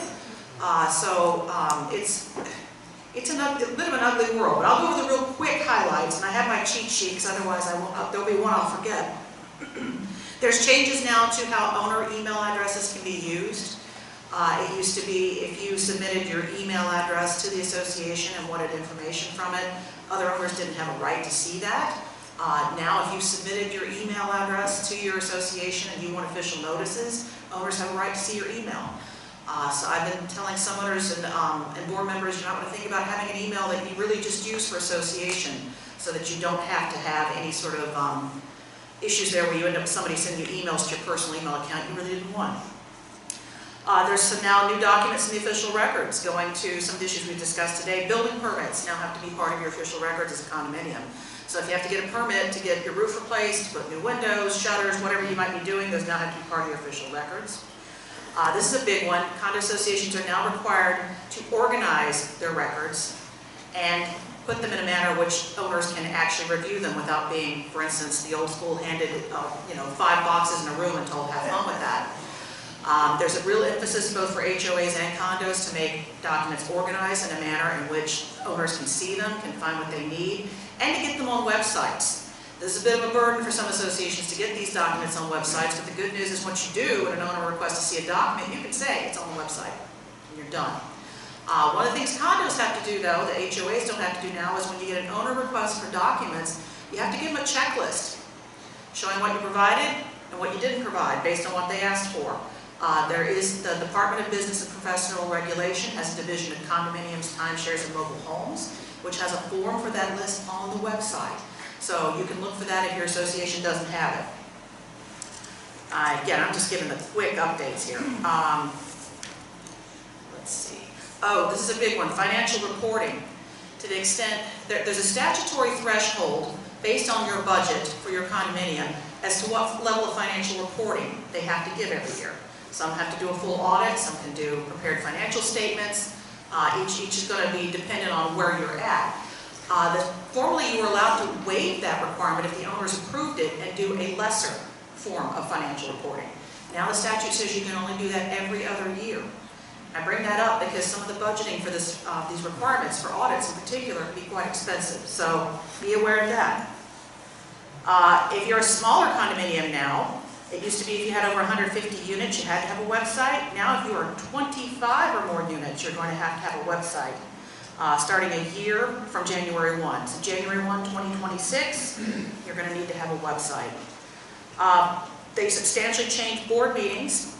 It's a bit of an ugly world. But I'll go over the real quick highlights, and I have my cheat sheet because otherwise there'll be one I'll forget. There's changes now to how owner email addresses can be used. It used to be if you submitted your email address to the association and wanted information from it, other owners didn't have a right to see that. Now if you submitted your email address to your association and you want official notices, owners have a right to see your email. So I've been telling some owners and board members you not want to think about having an email that you really just use for association so that you don't have to have any sort of issues there where you end up with somebody sending you emails to your personal email account you really didn't want. There's some now new documents in the official records going to some of the issues we've discussed today. Building permits now have to be part of your official records as a condominium. So if you have to get a permit to get your roof replaced, put new windows, shutters, whatever you might be doing, those now have to be part of your official records. This is a big one. Condo associations are now required to organize their records and put them in a manner which owners can actually review them without being, for instance, the old school handed 5 boxes in a room and told have fun with that. There's a real emphasis both for HOAs and condos to make documents organized in a manner in which owners can see them, can find what they need, and to get them on websites. This is a bit of a burden for some associations to get these documents on websites, but the good news is once you do, when an owner requests to see a document, you can say it's on the website, and you're done. One of the things condos have to do, though, that HOAs don't have to do now, is when you get an owner request for documents, you have to give them a checklist showing what you provided and what you didn't provide based on what they asked for. There is the Department of Business and Professional Regulation has a division of condominiums, timeshares, and mobile homes, which has a form for that list on the website. So you can look for that if your association doesn't have it. Again, I'm just giving the quick updates here. Let's see. Oh, this is a big one, financial reporting. To the extent, there's a statutory threshold based on your budget for your condominium as to what level of financial reporting they have to give every year. Some have to do a full audit, some can do prepared financial statements. Each is going to be dependent on where you're at. Formerly, you were allowed to waive that requirement if the owners approved it and do a lesser form of financial reporting. Now the statute says you can only do that every other year. I bring that up because some of the budgeting for these requirements for audits in particular can be quite expensive, so be aware of that. If you're a smaller condominium now, it used to be if you had over 150 units, you had to have a website. Now if you are 25 or more units, you're going to have a website, starting a year from January 1. So January 1, 2026, you're going to need to have a website. They substantially changed board meetings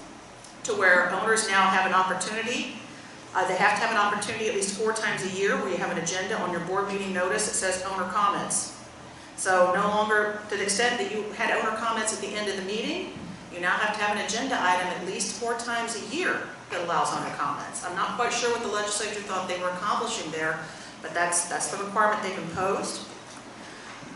to where owners now have an opportunity. They have to have an opportunity at least 4 times a year where you have an agenda on your board meeting notice that says owner comments. So no longer, to the extent that you had owner comments at the end of the meeting, you now have to have an agenda item at least 4 times a year that allows owner comments. I'm not quite sure what the legislature thought they were accomplishing there, but that's the requirement they've imposed.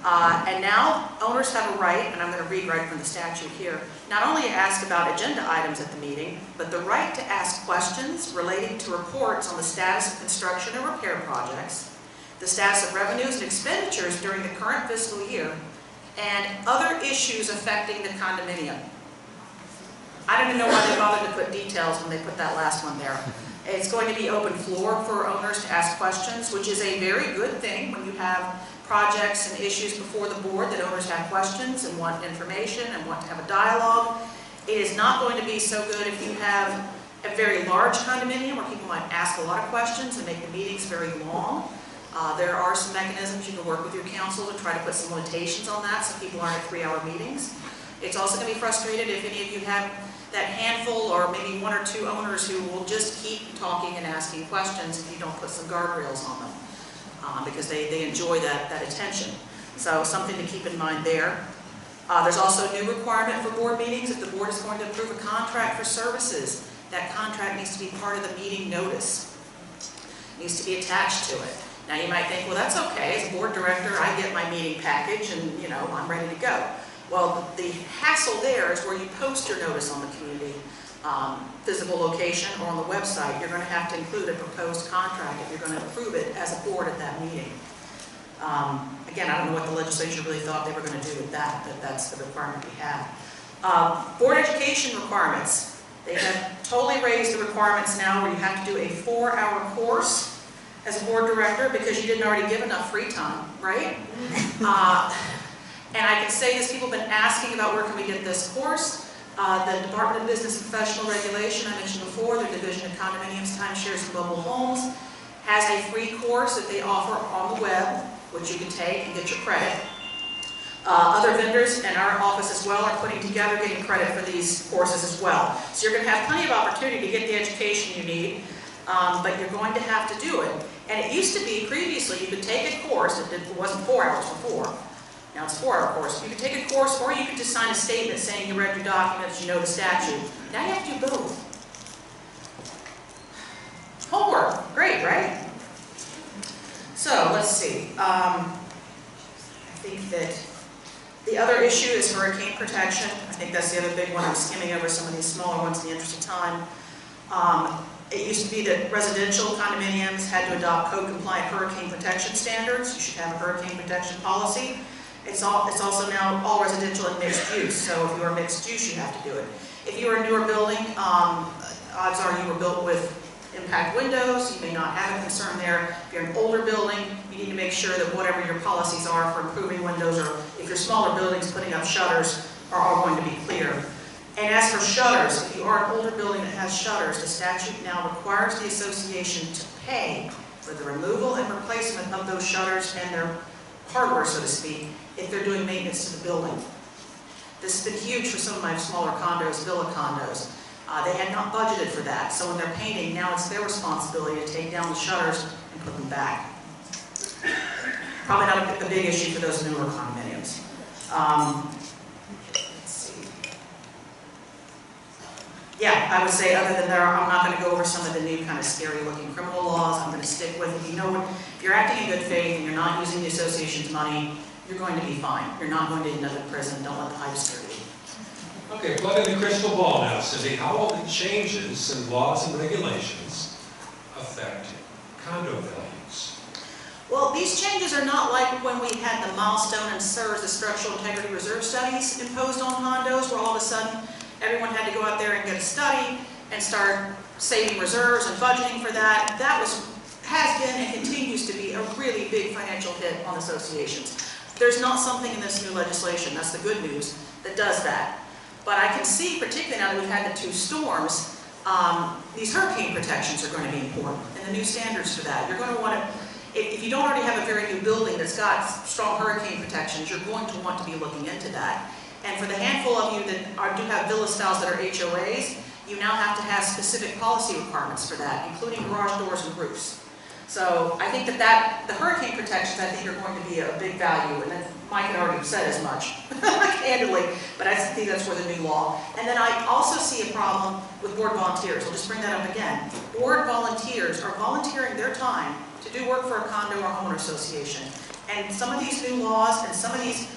And now owners have a right, and I'm going to read right from the statute here, not only to ask about agenda items at the meeting, but the right to ask questions relating to reports on the status of construction and repair projects, the status of revenues and expenditures during the current fiscal year, and other issues affecting the condominium. I don't even know why they bothered to put details when they put that last one there. It's going to be open floor for owners to ask questions, which is a very good thing when you have projects and issues before the board that owners have questions and want information and want to have a dialogue. It is not going to be so good if you have a very large condominium where people might ask a lot of questions and make the meetings very long. There are some mechanisms you can work with your council to try to put some limitations on that so people aren't at 3-hour meetings. It's also going to be frustrated if any of you have that handful or maybe 1 or 2 owners who will just keep talking and asking questions if you don't put some guardrails on them. Because they enjoy that attention. So something to keep in mind there. There's also a new requirement for board meetings. If the board is going to approve a contract for services, that contract needs to be part of the meeting notice. It needs to be attached to it. Now you might think, well, that's okay. As a board director, I get my meeting package and I'm ready to go. Well, the hassle there is where you post your notice on the community physical location or on the website. You're going to have to include a proposed contract if you're going to approve it as a board at that meeting. Again, I don't know what the legislature really thought they were going to do with that, but that's the requirement we have. Board education requirements. They have totally raised the requirements now where you have to do a 4-hour course as a board director because you didn't already give enough free time, right? And I can say this, people have been asking about where can we get this course. The Department of Business and Professional Regulation, I mentioned before, their Division of Condominiums, Timeshares, and Mobile Homes, has a free course that they offer on the web, which you can take and get your credit. Other vendors and our office as well are putting together getting credit for these courses as well. So you're going to have plenty of opportunity to get the education you need, but you're going to have to do it. And it used to be, previously, you could take a course, it wasn't 4 hours before, now it's a 4-hour course. You could take a course or you could just sign a statement saying you read your documents, you know the statute. Now you have to do both. Homework, great, right? So let's see. I think that the other issue is hurricane protection. I think that's the other big one. I'm skimming over some of these smaller ones in the interest of time. It used to be that residential condominiums had to adopt code-compliant hurricane protection standards. You should have a hurricane protection policy. It's also now all residential and mixed use, so if you are mixed use, you have to do it. If you are a newer building, odds are you were built with impact windows, you may not have a concern there. If you're an older building, you need to make sure that whatever your policies are for improving windows, or if you're smaller buildings, putting up shutters are all going to be clear. And as for shutters, if you are an older building that has shutters, the statute now requires the association to pay for the removal and replacement of those shutters and their hardware, so to speak, if they're doing maintenance to the building. This has been huge for some of my smaller condos, villa condos. They had not budgeted for that, so when they're painting, now it's their responsibility to take down the shutters and put them back. Probably not a big issue for those newer condominiums. Let's see. Yeah, I would say other than there, I'm not going to go over some of the new kind of scary looking criminal laws. I'm going to stick with, if you're acting in good faith and you're not using the association's money, you're going to be fine. You're not going to end up in prison. Don't let the hype scare you. Okay, plug in the crystal ball now, Cindy. How will the changes in laws and regulations affect condo values? Well, these changes are not like when we had the milestone and SIRS, the structural integrity reserve studies imposed on condos, where all of a sudden everyone had to go out there and get a study and start saving reserves and budgeting for that. That has been and continues to be a really big financial hit on associations. There's not something in this new legislation, that's the good news, that does that. But I can see, particularly now that we've had the 2 storms, these hurricane protections are going to be important, and the new standards for that. You're going to want to, if you don't already have a very new building that's got strong hurricane protections, you're going to want to be looking into that. And for the handful of you that do have villa styles that are HOAs, you now have to have specific policy requirements for that, including garage doors and roofs. So I think that the hurricane protections, I think, are going to be a big value, and Mike had already said as much, candidly, but I think that's where the new law. And then I also see a problem with board volunteers. I'll just bring that up again. Board volunteers are volunteering their time to do work for a condo or homeowner association. And some of these new laws and some of these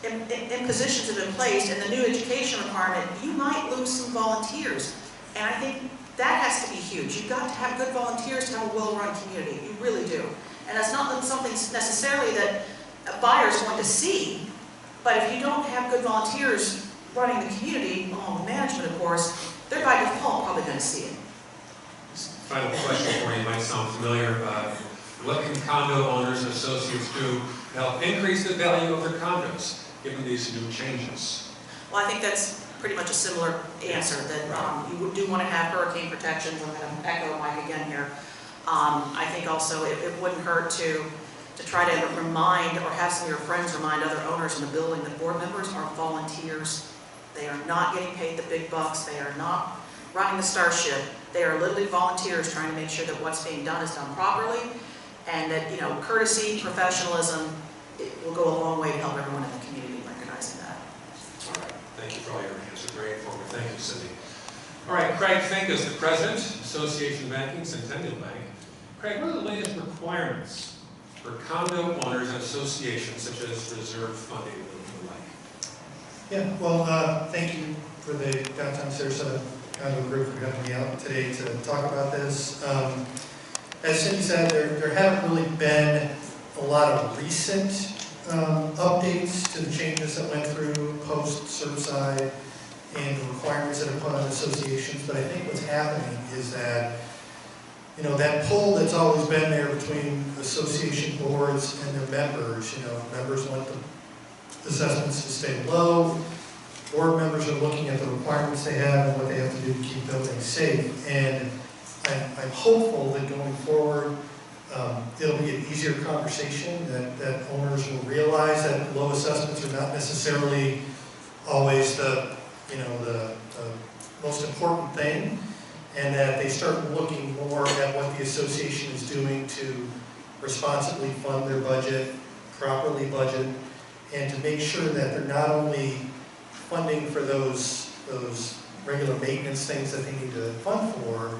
impositions have been placed, and the new education requirement, you might lose some volunteers. And I think that has to be huge. You've got to have good volunteers to have a well-run community. You really do. And that's not something necessarily that a buyer is going to see, but if you don't have good volunteers running the community, along with management, of course, they're by default probably going to see it. Final question for you, might sound familiar. What can condo owners and associates do to help increase the value of their condos, given these new changes? Well, I think that's pretty much a similar answer, that you do want to have hurricane protections. I'm going to echo Mike again here. I think also it wouldn't hurt to try to remind, or have some of your friends remind other owners in the building that board members are volunteers. They are not getting paid the big bucks. They are not running the starship. They are literally volunteers trying to make sure that what's being done is done properly, and that, courtesy, professionalism, it will go a long way to help everyone in the community recognizing that. All right. Thank you for all your answers. Very informative. Thank you, Cindy. All right, Craig Fink is the president, Association Banking, Centennial Bank. Craig, what are the latest requirements for condo owners and associations, such as reserve funding and the like? Yeah, well, thank you for the Downtown Sarasota Condo Group for having me out today to talk about this. As Cindy said, there haven't really been a lot of recent updates to the changes that went through post-Surfside and the requirements that are put on associations, but I think what's happening is that that pull that's always been there between association boards and their members, members want the assessments to stay low, board members are looking at the requirements they have and what they have to do to keep buildings safe. And I'm hopeful that going forward, it'll be an easier conversation, that owners will realize that low assessments are not necessarily always the most important thing, and that they start looking more at what the association is doing to responsibly fund their budget, properly budget, and to make sure that they're not only funding for those regular maintenance things that they need to fund for,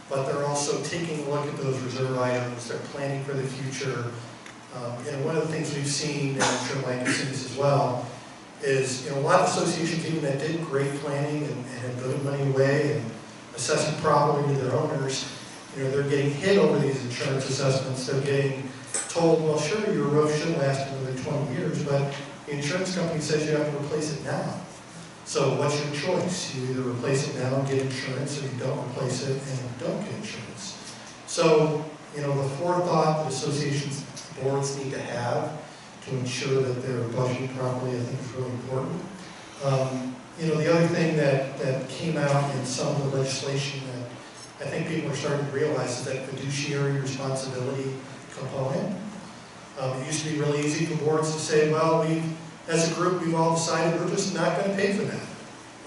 but they're also taking a look at those reserve items, they're planning for the future. And one of the things we've seen, and I'm sure Mike has seen this as well, is a lot of associations even that did great planning and had good money away and assessing properly to their owners, they're getting hit over these insurance assessments. They're getting told, well, sure, your roof should last another 20 years, but the insurance company says you have to replace it now. So what's your choice? You either replace it now and get insurance, or you don't replace it and you don't get insurance. So, the forethought that associations boards need to have to ensure that they're budgeting properly, I think is really important. The other thing that came out in some of the legislation that I think people are starting to realize is that fiduciary responsibility component. It used to be really easy for boards to say, well, as a group, we've all decided we're just not going to pay for that.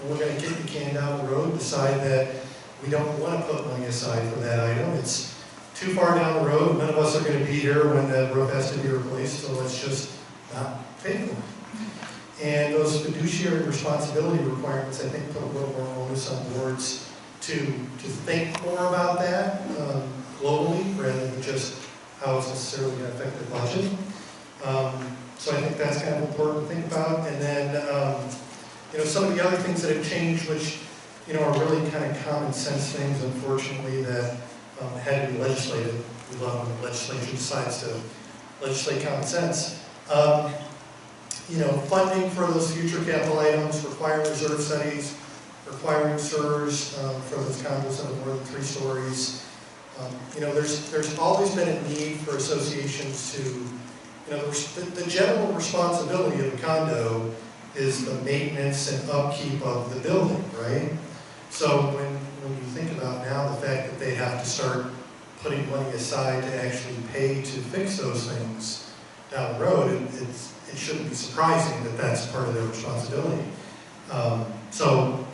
And we're going to kick the can down the road, decide that we don't want to put money aside for that item. It's too far down the road. None of us are going to be here when the roof has to be replaced, so let's just not pay for it. And those fiduciary responsibility requirements, I think, put a little more onus on boards to think more about that globally, rather than just how it's necessarily going to affect their budget. So I think that's kind of important to think about. And then, some of the other things that have changed, which, are really kind of common sense things, unfortunately, that had to be legislated. We love when the legislature decides to legislate common sense. Funding for those future capital items, requiring reserve studies, requiring SERS for those condos that are more than 3 stories. There's always been a need for associations to, the general responsibility of a condo is the maintenance and upkeep of the building, right? So when you think about now the fact that they have to start putting money aside to actually pay to fix those things down the road, it shouldn't be surprising that that's part of their responsibility.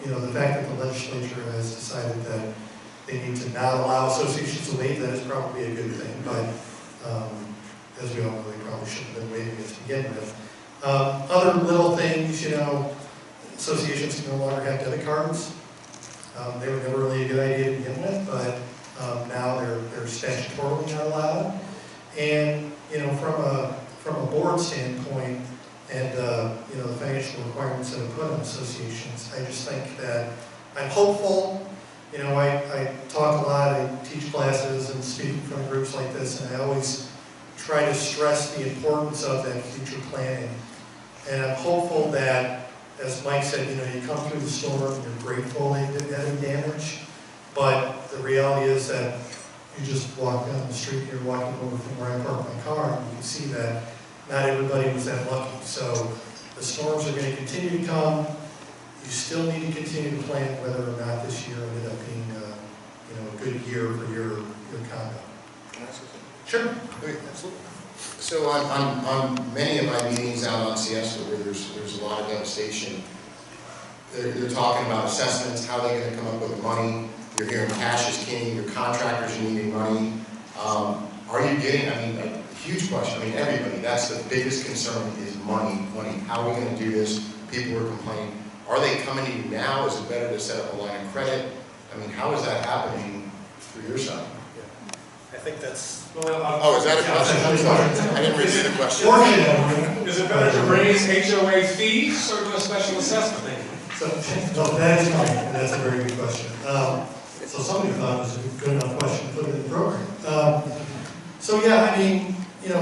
The fact that the legislature has decided that they need to not allow associations to waive that is probably a good thing, but as we all know, they probably shouldn't have been waiving it to begin with. Other little things, associations can no longer have debit cards. They were never really a good idea to begin with, but now they're statutorily not allowed. And from a board standpoint, and the financial requirements that are put on associations, I just think that I'm hopeful. I talk a lot, I teach classes and speak in front of groups like this, and I always try to stress the importance of that future planning. And I'm hopeful that, as Mike said, you come through the storm, you're grateful they didn't have any damage, but the reality is that you just walk down the street, you're walking over from where I park my car, and you can see that not everybody was that lucky. So the storms are going to continue to come. You still need to continue to plan whether or not this year ended up being a good year for your condo. Can I ask you something? Sure. Okay, absolutely. So on many of my meetings out on Siesta, where there's a lot of devastation, they're talking about assessments, how they're going to come up with the money. You're hearing cash is king, your contractors are needing money. Are you getting, a huge question, everybody, that's the biggest concern is money. How are we going to do this? People are complaining. Are they coming to you now? Is it better to set up a line of credit? How is that happening through your side? I think that's... Oh, is that a question? I'm sorry. I didn't read the question. Is it better to raise HOA fees or do a special assessment? No, that is fine. That's a very good question. So somebody thought it was a good enough question to put it in the program.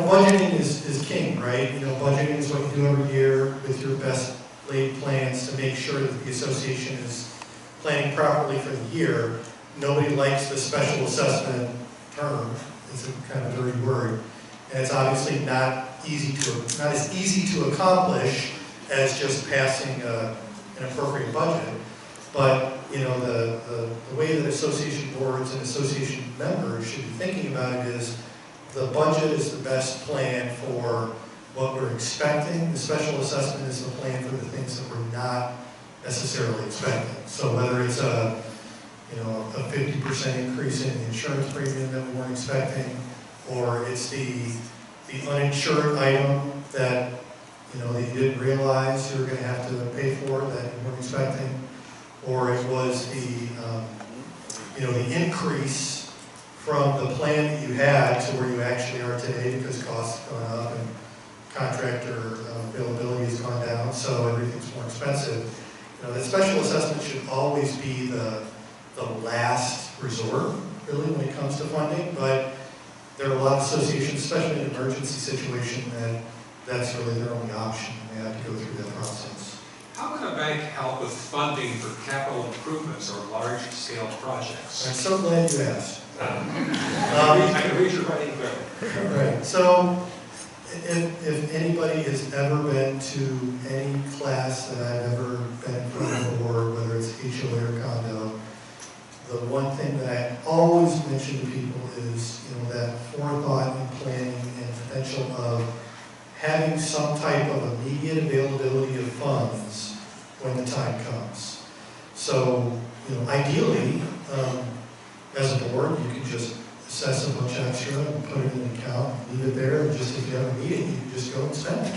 Budgeting is king, right? Budgeting is what you do every year with your best laid plans to make sure that the association is planning properly for the year. Nobody likes the special assessment term. It's a kind of dirty word. And it's obviously not as easy to accomplish as just passing an appropriate budget. But the way that association boards and association members should be thinking about it is the budget is the best plan for what we're expecting. The special assessment is the plan for the things that we're not necessarily expecting. So whether it's a 50% increase in the insurance premium that we weren't expecting, or it's the uninsured item that that you didn't realize you were going to have to pay for that you weren't expecting, or it was the increase from the plan that you had to where you actually are today because costs have gone up and contractor availability has gone down, so everything's more expensive. That special assessment should always be the last resort, really, when it comes to funding, but there are a lot of associations, especially in an emergency situation, that's really their only option. They have to go through that process. How can a bank help with funding for capital improvements or large-scale projects? I'm so glad you asked. I can read your writing clearly. Right. So, if anybody has ever been to any class that I've ever been in front of a board, whether it's HOA or condo, the one thing that I always mention to people is, that forethought and planning and potential of having some type of immediate availability of funds when the time comes. So, ideally, as a board, you can just assess a bunch extra and put it in an account, and leave it there, and just if you have a meeting, you can just go and spend it.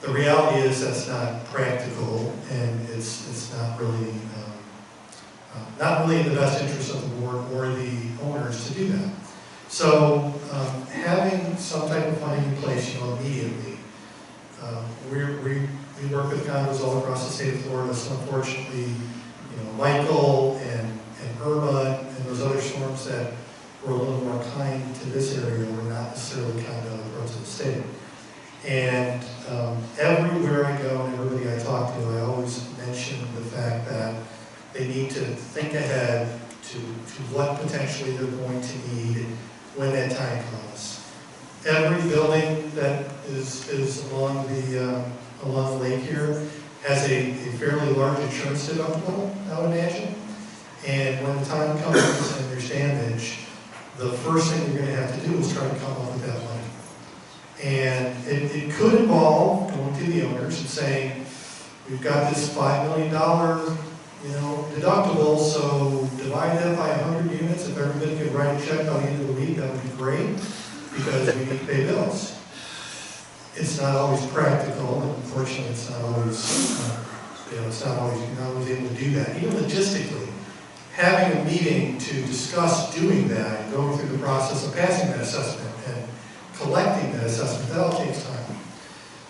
The reality is that's not practical, and it's not really in the best interest of the board or the owners to do that. So having some type of funding in place, immediately. We work with condos all across the state of Florida, so unfortunately, Michael and Irma and those other storms that were a little more kind to this area were not necessarily kind to other parts of the state. And everywhere I go and everybody I talk to, I always mention the fact that they need to think ahead to what potentially they're going to need when that time comes. Every building that is along the lake here has a fairly large insurance deductible, I would imagine. And when the time comes and there's damage, the first thing you're going to have to do is try to come up with that money. And it could involve going to the owners and saying, we've got this $5 million deductible, so divide that by 100 units. If everybody could write a check by the end of the week, that would be great, because we need to pay bills. It's not always practical, and unfortunately, it's not always, you're not always able to do that. Even logistically, having a meeting to discuss doing that and going through the process of passing that assessment and collecting that assessment, that all takes time.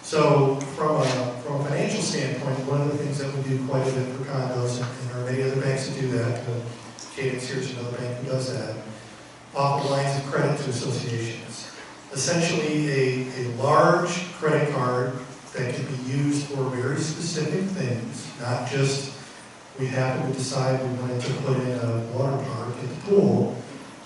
So from a financial standpoint, one of the things that we do quite a bit for condos, and there are many other banks that do that, Cadence here's another bank who does that, offer lines of credit to associations. Essentially a large credit card that can be used for very specific things, not just we happen to decide we wanted to put in a water park at the pool,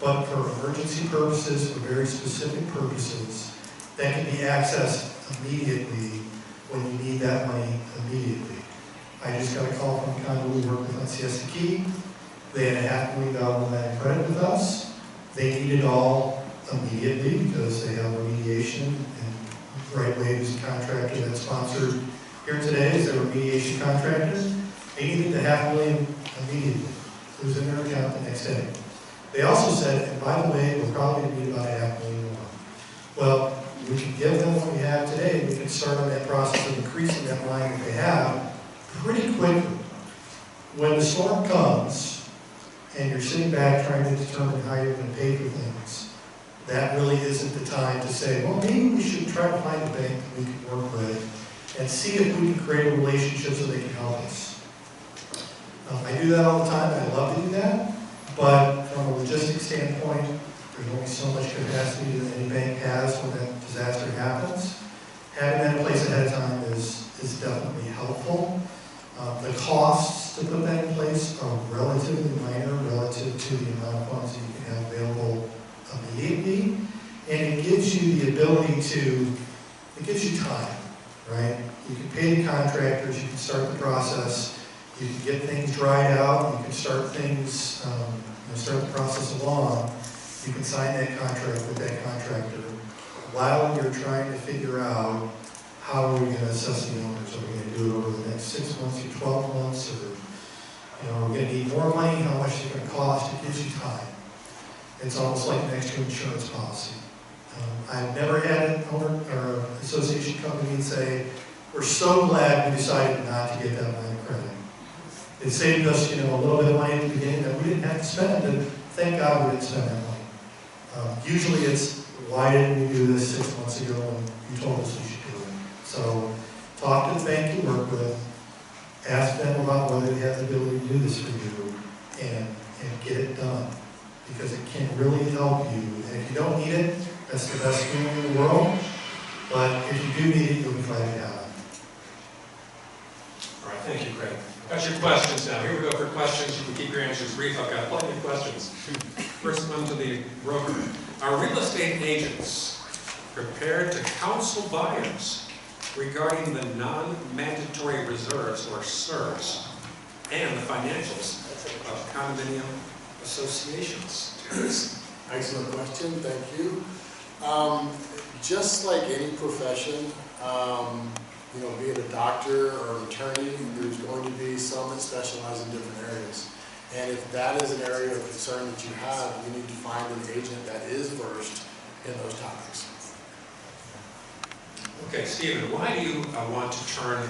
but for emergency purposes, for very specific purposes, that can be accessed immediately when you need that money immediately. I just got a call from a condo we work with on CST. They had a $500,000 line of credit with us. They need it all immediately because they have remediation, and Right Wave is a contractor that's sponsored here today is their remediation contractor. They needed the $500,000 immediately. It was in their account the next day. They also said, and by the way, we're probably going to need about $500,000 more. Well, we can give them what we have today. We can start on that process of increasing that line that they have pretty quickly. When the storm comes and you're sitting back trying to determine how you're going to pay for things, that really isn't the time to say, well, maybe we should try to find a bank that we can work with and see if we can create a relationship so they can help us. I do that all the time, and I love to do that, but from a logistics standpoint, there's only so much capacity that any bank has when that disaster happens. Having that in place ahead of time is definitely helpful. The costs to put that in place are relatively minor relative to the amount of funds that you can have available immediately, and it gives you the ability to, it gives you time, right? You can pay the contractors, you can start the process, you can get things dried out, you can start things, start the process along. You can sign that contract with that contractor while you're trying to figure out how are we going to assess the owners. Are we going to do it over the next 6 months or 12 months, or are we going to need more money? How much is it going to cost? It gives you time. It's almost like an extra insurance policy. I've never had an owner or association come to me and say, "We're so glad we decided not to get that line of credit. It saved us, a little bit of money at the beginning that we didn't have to spend, and thank God we didn't spend that money." Usually it's, why didn't we do this 6 months ago when you told us we should do it? So talk to the bank you work with, ask them about whether they have the ability to do this for you, and get it done. Because it can really help you. And if you don't need it, that's the best feeling in the world. But if you do need it, you'll be glad to have it. All right, thank you, Craig. Got your questions now. Here we go for questions. You can keep your answers brief. I've got plenty of questions. First one to the broker. Are real estate agents prepared to counsel buyers regarding the non-mandatory reserves, or SRs, and the financials of condominium associations? Excellent question, thank you. Just like any profession, be it a doctor or an attorney, there's going to be some that specialize in different areas. And if that is an area of concern that you have, you need to find an agent that is versed in those topics. Okay, Stephen, why do you want to turn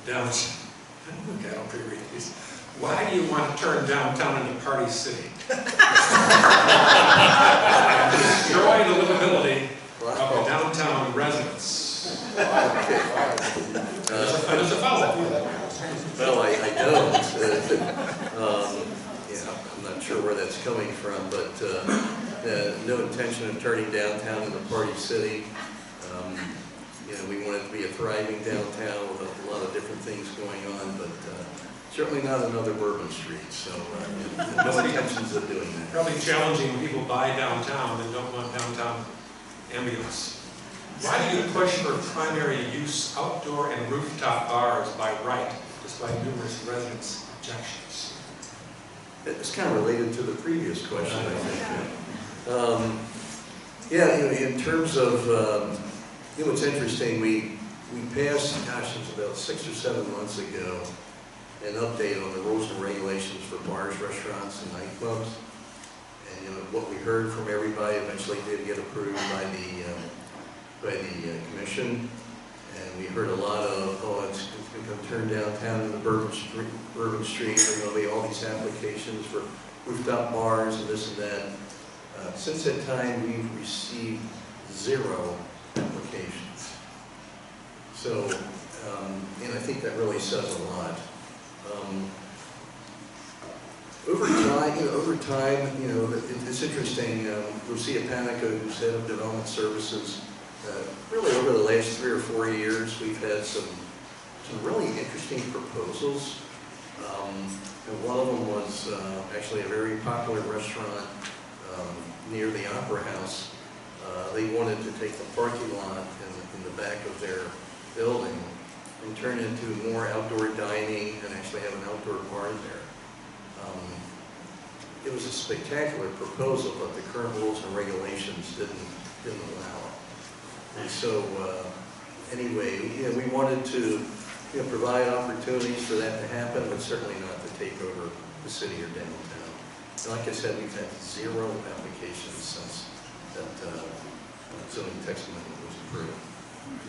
down, okay, I'll pre-read these. Why do you want to turn downtown into Party City? Destroy the livability of the downtown residents. There's a follow-up. Well, I don't. I'm not sure where that's coming from, but no intention of turning downtown into Party City. We want it to be a thriving downtown with a lot of different things going on, but certainly not another Bourbon Street. So no intentions of doing that. Probably challenging when people buy downtown and don't want downtown ambience. Why do you push for primary use outdoor and rooftop bars by right, despite numerous residents' objections? It's kind of related to the previous question, I think. In terms of, what's interesting, we passed, gosh, it was about 6 or 7 months ago, an update on the rules and regulations for bars, restaurants, and nightclubs. And what we heard from everybody eventually did get approved by the commission. And we heard a lot of, it's going to turn downtown into Bourbon Street. There are going to be all these applications for rooftop bars and this and that. Since that time, we've received 0 applications. So, and I think that really says a lot. Over time, it's interesting. Lucia Panico, who's head of development services, really over the last 3 or 4 years, we've had some really interesting proposals. And one of them was actually a very popular restaurant near the Opera House. They wanted to take the parking lot in the back of their building and turn it into more outdoor dining and actually have an outdoor bar there. It was a spectacular proposal, but the current rules and regulations didn't allow it. And so, anyway, we wanted to provide opportunities for that to happen, but certainly not to take over the city or downtown. And like I said, we've had 0 applications since that zoning text amendment was approved.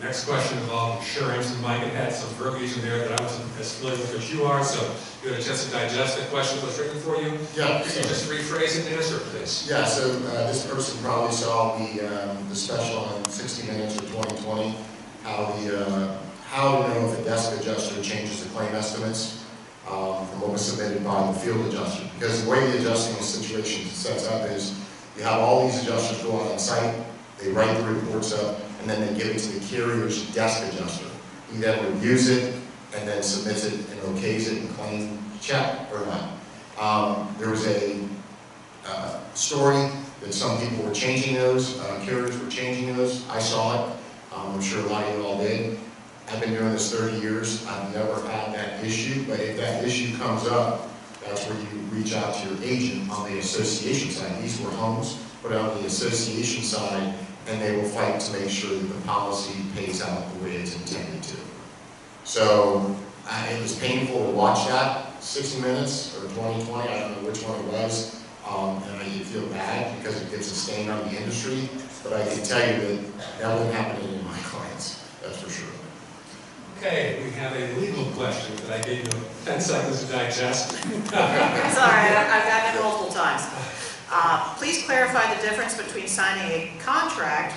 Next question involved insurance, and Mike had some verbiage in there that I wasn't as familiar with as you are, so you had a chance to digest the question that was written for you. Yeah. Can you just rephrase it and answer, please? Yeah, so this person probably saw the special on 60 Minutes or 2020, how to know if a desk adjuster changes the claim estimates from what was submitted by the field adjuster. Because the way the adjusting situation sets up is you have all these adjusters go on site, they write the reports up, and then they give it to the carrier's desk adjuster. He then reviews it and then submits it and okays it and claim check or not. There was a story that some people were changing those, carriers were changing those. I saw it. I'm sure a lot of you all did. I've been doing this 30 years. I've never had that issue, but if that issue comes up, that's where you reach out to your agent on the association side. These were homes, but on the association side, and they will fight to make sure that the policy pays out the way it's intended to. So it was painful to watch that, 60 Minutes or 2020, I don't know which one it was, and you feel bad because it gives a stain on the industry, but I can tell you that wouldn't happen to any of my clients, that's for sure. Okay, we have a legal question that I gave you 10 seconds to digest. Sorry, I've gotten it multiple times. Please clarify the difference between signing a contract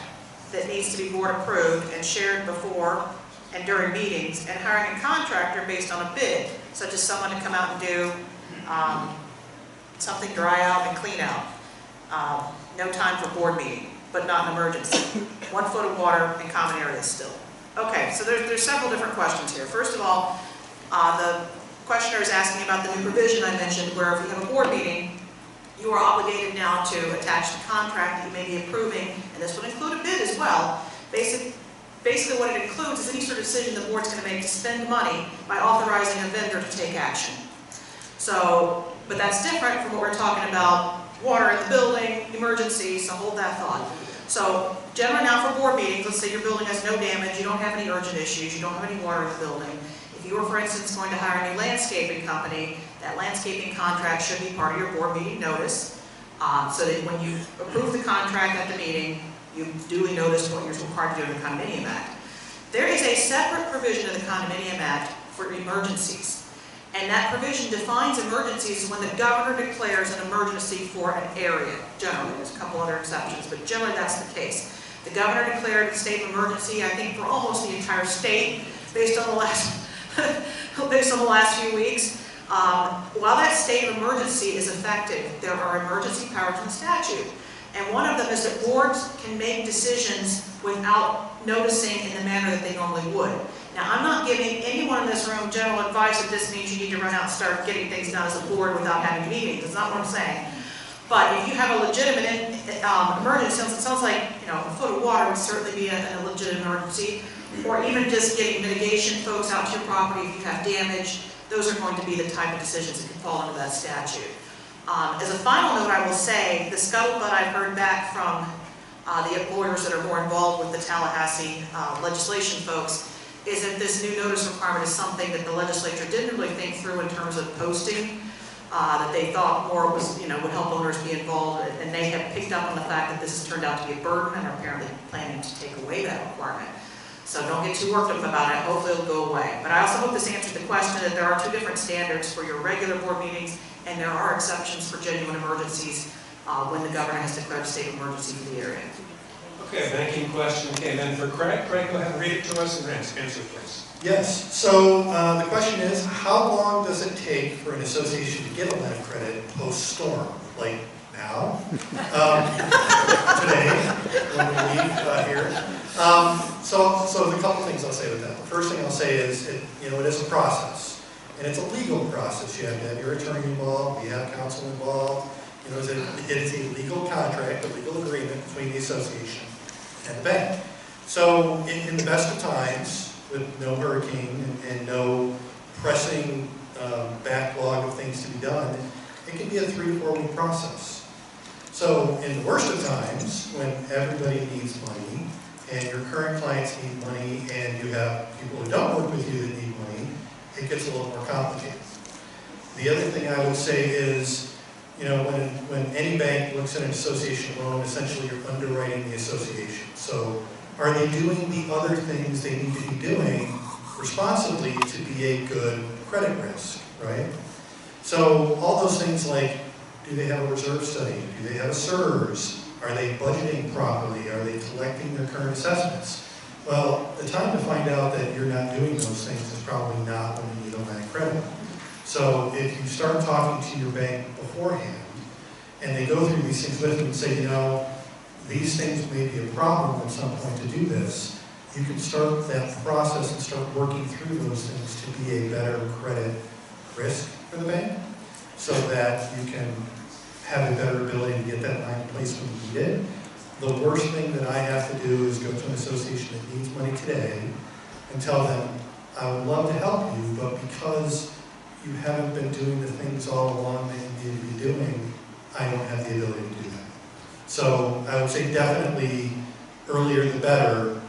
that needs to be board approved and shared before and during meetings and hiring a contractor based on a bid, such as someone to come out and do something dry out and clean out. No time for board meeting, but not an emergency. 1 foot of water in common areas still. Okay, so there's several different questions here. First of all, the questioner is asking about the new provision I mentioned, where if you have a board meeting, you are obligated now to attach the contract that you may be approving, and this would include a bid as well. Basically what it includes is any sort of decision the board's going to make to spend money by authorizing a vendor to take action. So, but that's different from what we're talking about, water in the building, emergencies, so hold that thought. So, generally now for board meetings, let's say your building has no damage, you don't have any urgent issues, you don't have any water in the building. If you were, for instance, going to hire a new landscaping company That landscaping contract should be part of your board meeting notice, so that when you approve the contract at the meeting, you duly notice what you're required to do in the Condominium Act. There is a separate provision of the Condominium Act for emergencies. And that provision defines emergencies when the governor declares an emergency for an area. Generally, there's a couple other exceptions, but generally that's the case. The governor declared a state of emergency, I think, for almost the entire state, based on the last few weeks. While that state of emergency is effective, there are emergency powers in the statute. And one of them is that boards can make decisions without noticing in the manner that they normally would. Now, I'm not giving anyone in this room general advice that this means you need to run out and start getting things done as a board without having meetings. That's not what I'm saying. But if you have a legitimate emergency, it sounds like, you know, a foot of water would certainly be a legitimate emergency, or even just getting mitigation folks out to your property if you have damage. Those are going to be the type of decisions that can fall under that statute. As a final note, I will say the scuttlebutt I've heard back from the lawyers that are more involved with the Tallahassee legislation folks is that this new notice requirement is something that the legislature didn't really think through in terms of posting, that they thought more was, you know, would help owners be involved, and they have picked up on the fact that this has turned out to be a burden and are apparently planning to take away that requirement. So don't get too worked up about it. Hopefully it'll go away. But I also hope this answered the question that there are two different standards for your regular board meetings, and there are exceptions for genuine emergencies when the governor has declared a state of emergency for the area. Okay, banking question came in for Craig. Craig, go ahead and read it to us and answer, please. Yes, so the question is, how long does it take for an association to get a line of credit post-storm? Like now? Today, when we leave here. So there's a couple things I'll say with that. The first thing I'll say is, it is a process. And it's a legal process. You have to have your attorney involved, you have counsel involved. You know, it is a legal contract, a legal agreement between the association and the bank. So in the best of times, with no hurricane and no pressing backlog of things to be done, it can be a 3 to 4 week process. So in the worst of times, when everybody needs money, and your current clients need money, and you have people who don't work with you that need money, it gets a little more complicated. The other thing I would say is, you know, when any bank looks at an association loan, essentially you're underwriting the association. So are they doing the other things they need to be doing responsibly to be a good credit risk, right? So all those things like, do they have a reserve study? Do they have a SERS? Are they budgeting properly? Are they collecting their current assessments? Well, the time to find out that you're not doing those things is probably not when you need a line of credit. So if you start talking to your bank beforehand, and they go through these things with you and say, you know, these things may be a problem at some point to do this, you can start that process and start working through those things to be a better credit risk for the bank, so that you can have a better ability to get that line in place when you need it. The worst thing that I have to do is go to an association that needs money today and tell them, I would love to help you, but because you haven't been doing the things all along that you need to be doing, I don't have the ability to do that. So I would say definitely earlier the better.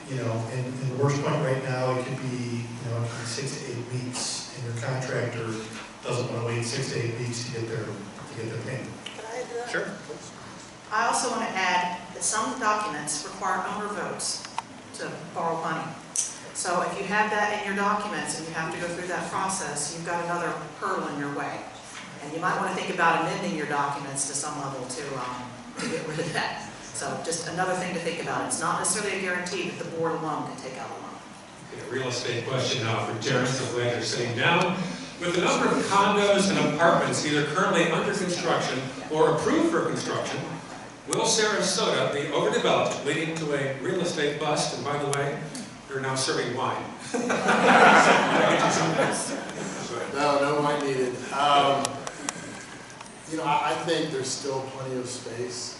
You know, and the worst point right now, it could be, you know, 6 to 8 weeks, and your contractor doesn't want to wait 6 to 8 weeks to get their payment. Can I add to that? Sure. I also want to add that some documents require owner votes to borrow money. So if you have that in your documents and you have to go through that process, you've got another hurdle in your way. And you might want to think about amending your documents to some level to get rid of that. So just another thing to think about. It's not necessarily a guarantee that the board alone can take out a loan. Okay, a real estate question now for Terrence. I'm glad you're sitting down. With the number of condos and apartments either currently under construction or approved for construction, will Sarasota be overdeveloped, leading to a real estate bust? And by the way, you're now serving wine. No wine needed. You know, I think there's still plenty of space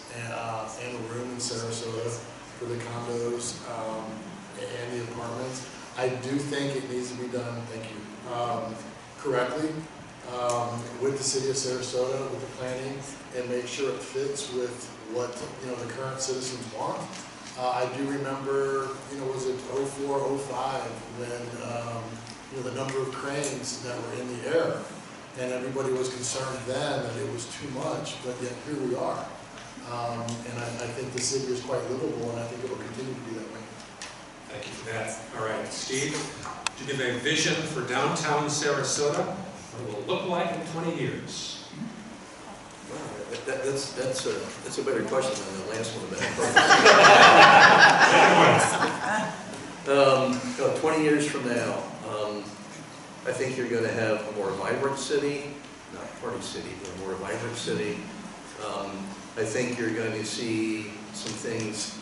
and room in Sarasota for the condos and the apartments. I do think it needs to be done, thank you, correctly with the City of Sarasota, with the planning, and make sure it fits with what, you know, the current citizens want. I do remember, you know, was it 04, 05 when, you know, the number of cranes that were in the air. And everybody was concerned then that it was too much, but yet here we are. And I think the city is quite livable, and I think it will continue to be that way. Thank you for that. All right, Steve, to give a vision for downtown Sarasota, what it will look like in 20 years. Wow, that's a better question than the last one about 20 years from now, I think you're going to have a more vibrant city, not party city, but a more vibrant city. I think you're going to see some things,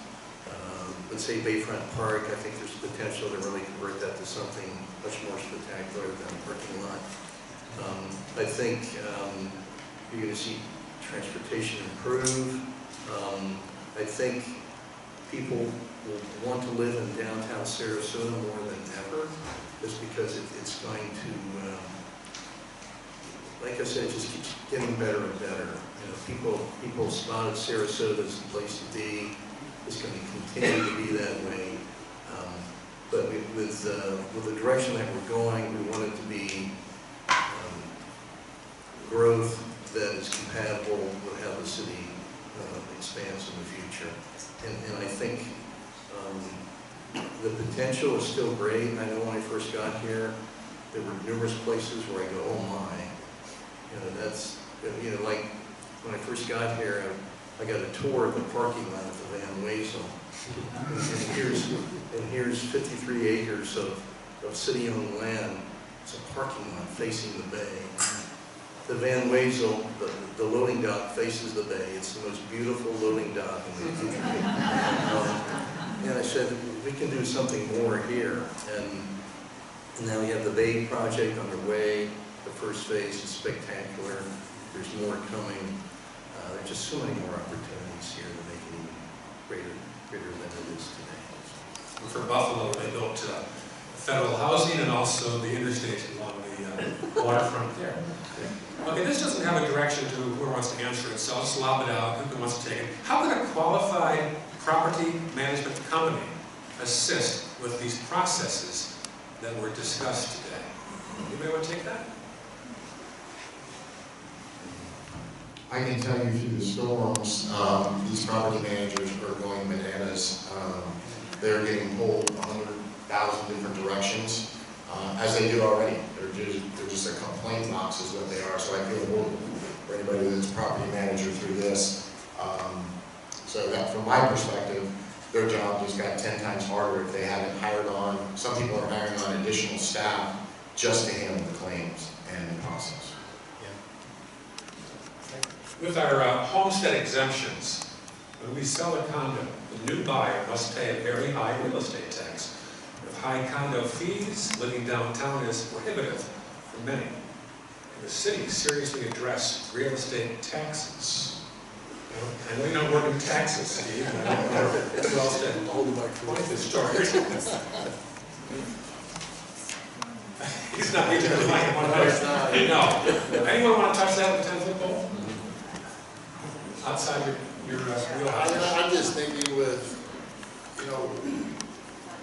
let's say Bayfront Park. I think there's potential to really convert that to something much more spectacular than a parking lot. I think you're going to see transportation improve. I think people will want to live in downtown Sarasota more than ever, just because it's going to, like I said, it just keeps getting better and better. You know, people spotted Sarasota as the place to be. It's going to continue to be that way. But with the direction that we're going, we want it to be growth that is compatible with how the city expands in the future. And I think the potential is still great. I know when I first got here, there were numerous places where I go, oh my. You know, that's, you know, like when I first got here, I got a tour of the parking lot at the Van Wezel. And here's 53 acres of city-owned land. It's a parking lot facing the bay. The Van Wezel, the loading dock faces the bay. It's the most beautiful loading dock in the country. And I said, we can do something more here. And now we have the Bay project underway. The first phase is spectacular. There's more coming. There's just so many more opportunities here to make it even greater than it is today. For Buffalo, they built federal housing and also the interstate along the waterfront there. Okay, this doesn't have a direction to whoever wants to answer it, so I'll just lob it out. Who wants to take it? How can a qualified property management company assist with these processes that were discussed today? Anybody want to take that? I can tell you through the storms, these property managers are going bananas. They're getting pulled 100,000 different directions, as they do already. They're just a complaint box is what they are. So I feel horrible for anybody that's a property manager through this. So that, from my perspective, their job just got 10 times harder if they haven't hired on. Some people are hiring on additional staff just to handle the claims and the process. With our homestead exemptions, when we sell a condo, the new buyer must pay a very high real estate tax. With high condo fees, living downtown is prohibitive for many. Can the city seriously address real estate taxes? I know you're not working taxes, Steve. It's well said. Point this story. He's not even the mic. No. Anyone want to touch that with a 10-foot pole? Outside your wheelhouse. I'm just thinking with, you know,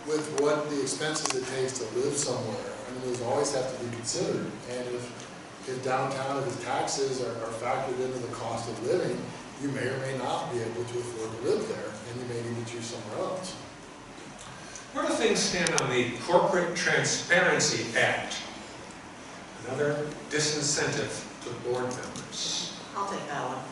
with what the expenses it takes to live somewhere. I mean, those always have to be considered. And if downtown, if the taxes are factored into the cost of living, you may or may not be able to afford to live there, and you may need to choose somewhere else. Where do things stand on the Corporate Transparency Act? Another disincentive to board members. I'll take that one.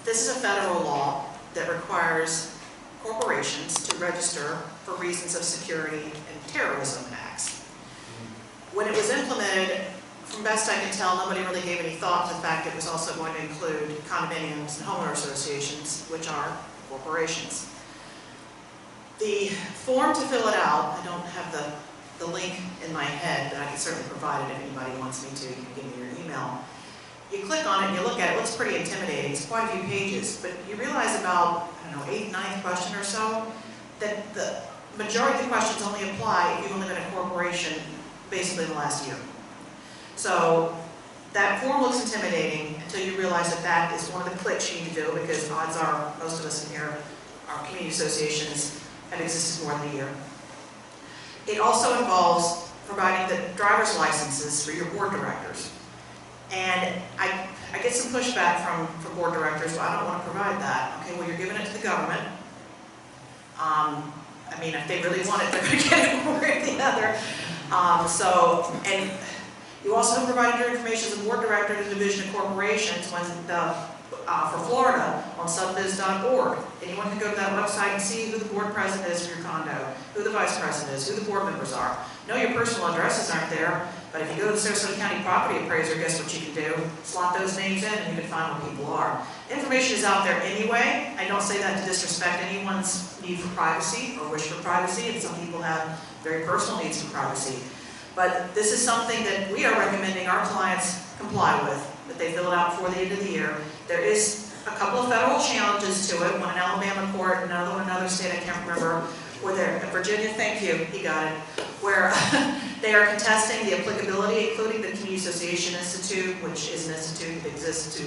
This is a federal law that requires corporations to register for reasons of security and terrorism acts. When it was implemented, from best I can tell, nobody really gave any thought to the fact it was also going to include condominiums and homeowner associations, which are corporations. The form to fill it out, I don't have the link in my head, but I can certainly provide it if anybody wants me to. You can give me your email. You click on it and you look at it, it looks pretty intimidating. It's quite a few pages, but you realize about, I don't know, 8th, 9th question or so, that the majority of the questions only apply if you've only been a corporation basically in the last year. So that form looks intimidating until you realize that that is one of the clicks you need to do, because odds are most of us in here, our community associations have existed more than a year. It also involves providing the driver's licenses for your board directors. And I get some pushback from board directors, well, I don't want to provide that. Okay, well, you're giving it to the government. I mean, if they really want it, they're going to get it one way or the other. And you also have provided your information as a board director to the Division of Corporations when for Florida on subbiz.org. Anyone can go to that website and see who the board president is for your condo, who the vice president is, who the board members are. No, your personal addresses aren't there, but if you go to the Sarasota County Property Appraiser, guess what you can do? Slot those names in and you can find where people are. Information is out there anyway. I don't say that to disrespect anyone's need for privacy or wish for privacy, and some people have very personal needs for privacy. But this is something that we are recommending our clients comply with, that they fill it out before the end of the year. There is a couple of federal challenges to it, one in Alabama court, another one in another state, I can't remember, where they're, Virginia, thank you, he got it, where they are contesting the applicability, including the Community Association Institute, which is an institute that exists to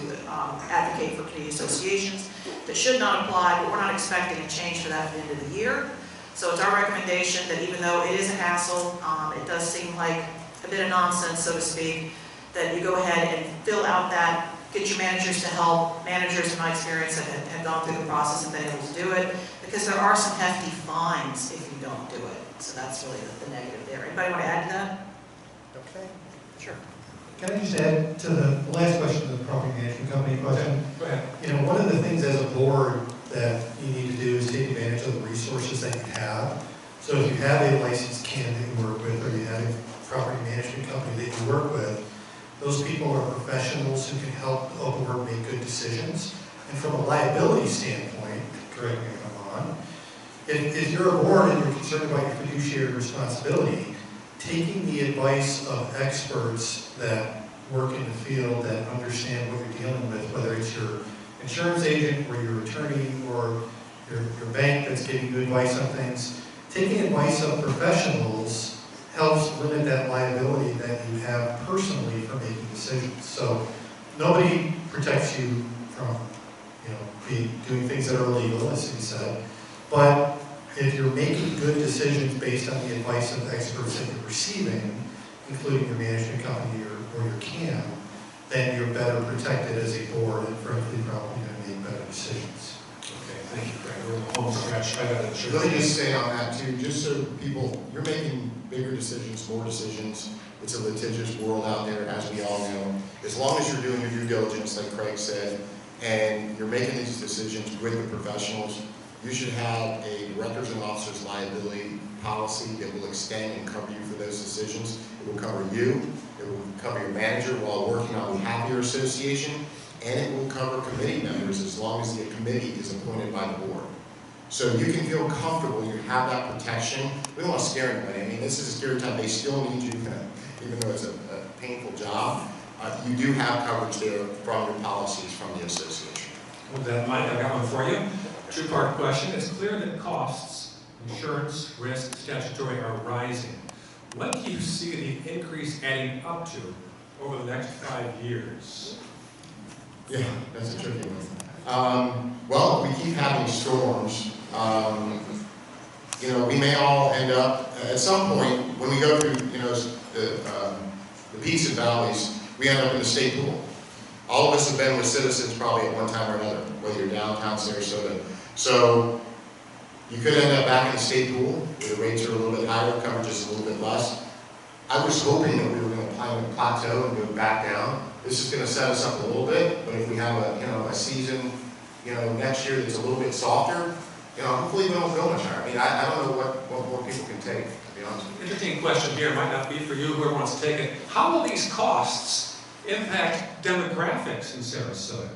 advocate for community associations, that should not apply, but we're not expecting a change for that at the end of the year. So it's our recommendation that even though it is a hassle, it does seem like a bit of nonsense, so to speak, that you go ahead and fill out that, get your managers to help. Managers, in my experience, have gone through the process and been able to do it, because there are some hefty fines if you don't do it. So that's really the negative there. Anybody want to add to that? Okay. Sure. Can I just add to the last question, the property management company question? Go ahead. You know, one of the things as a board that you need to do is take advantage of the resources that you have. So if you have a licensed CAN that you work with, or you have a property management company that you work with, those people are professionals who can help a board make good decisions. And from a liability standpoint, correct me if I'm wrong, if you're a board and you're concerned about your fiduciary responsibility, taking the advice of experts that work in the field, that understand what you're dealing with, whether it's your insurance agent or your attorney or your bank that's giving you advice on things, taking advice of professionals helps limit that liability that you have personally for making decisions. So nobody protects you from, doing things that are illegal, as you said. But if you're making good decisions based on the advice of experts that you're receiving, including your management company or your CAM, then you're better protected as a board and frankly probably going to make better decisions. Okay, thank you, Greg. We're in the home stretch. I got it. Let me just say on that too, just so people, you're making bigger decisions, more decisions. It's a litigious world out there, as we all know. As long as you're doing your due diligence, like Craig said, and you're making these decisions with the professionals, you should have a directors and officers liability policy that will extend and cover you for those decisions. It will cover you, it will cover your manager while working on behalf of your association, and it will cover committee members as long as the committee is appointed by the board. So you can feel comfortable, you have that protection. We don't want to scare anybody. I mean, this is a scary time. They still need you, even though it's a painful job. You do have coverage there from your policies from the association. With that in mind, I've got one for you. Two-part question. It's clear that costs, insurance, risk, statutory are rising. What do you see the increase adding up to over the next 5 years? Yeah, that's a tricky one. Well, we keep having storms. We may all end up, at some point, when we go through, the peaks and valleys, we end up in the state pool. All of us have been with Citizens probably at one time or another, whether you're downtown Sarasota. So you could end up back in the state pool, where the rates are a little bit higher, coverage is a little bit less. I was hoping that we were going to climb a plateau and go back down. This is going to set us up a little bit, but if we have a season, next year that's a little bit softer, hopefully we don't go much higher. I mean, I don't know what more people can take, to be honest with you. Interesting question here, might not be for you, whoever wants to take it. How will these costs impact demographics in Sarasota?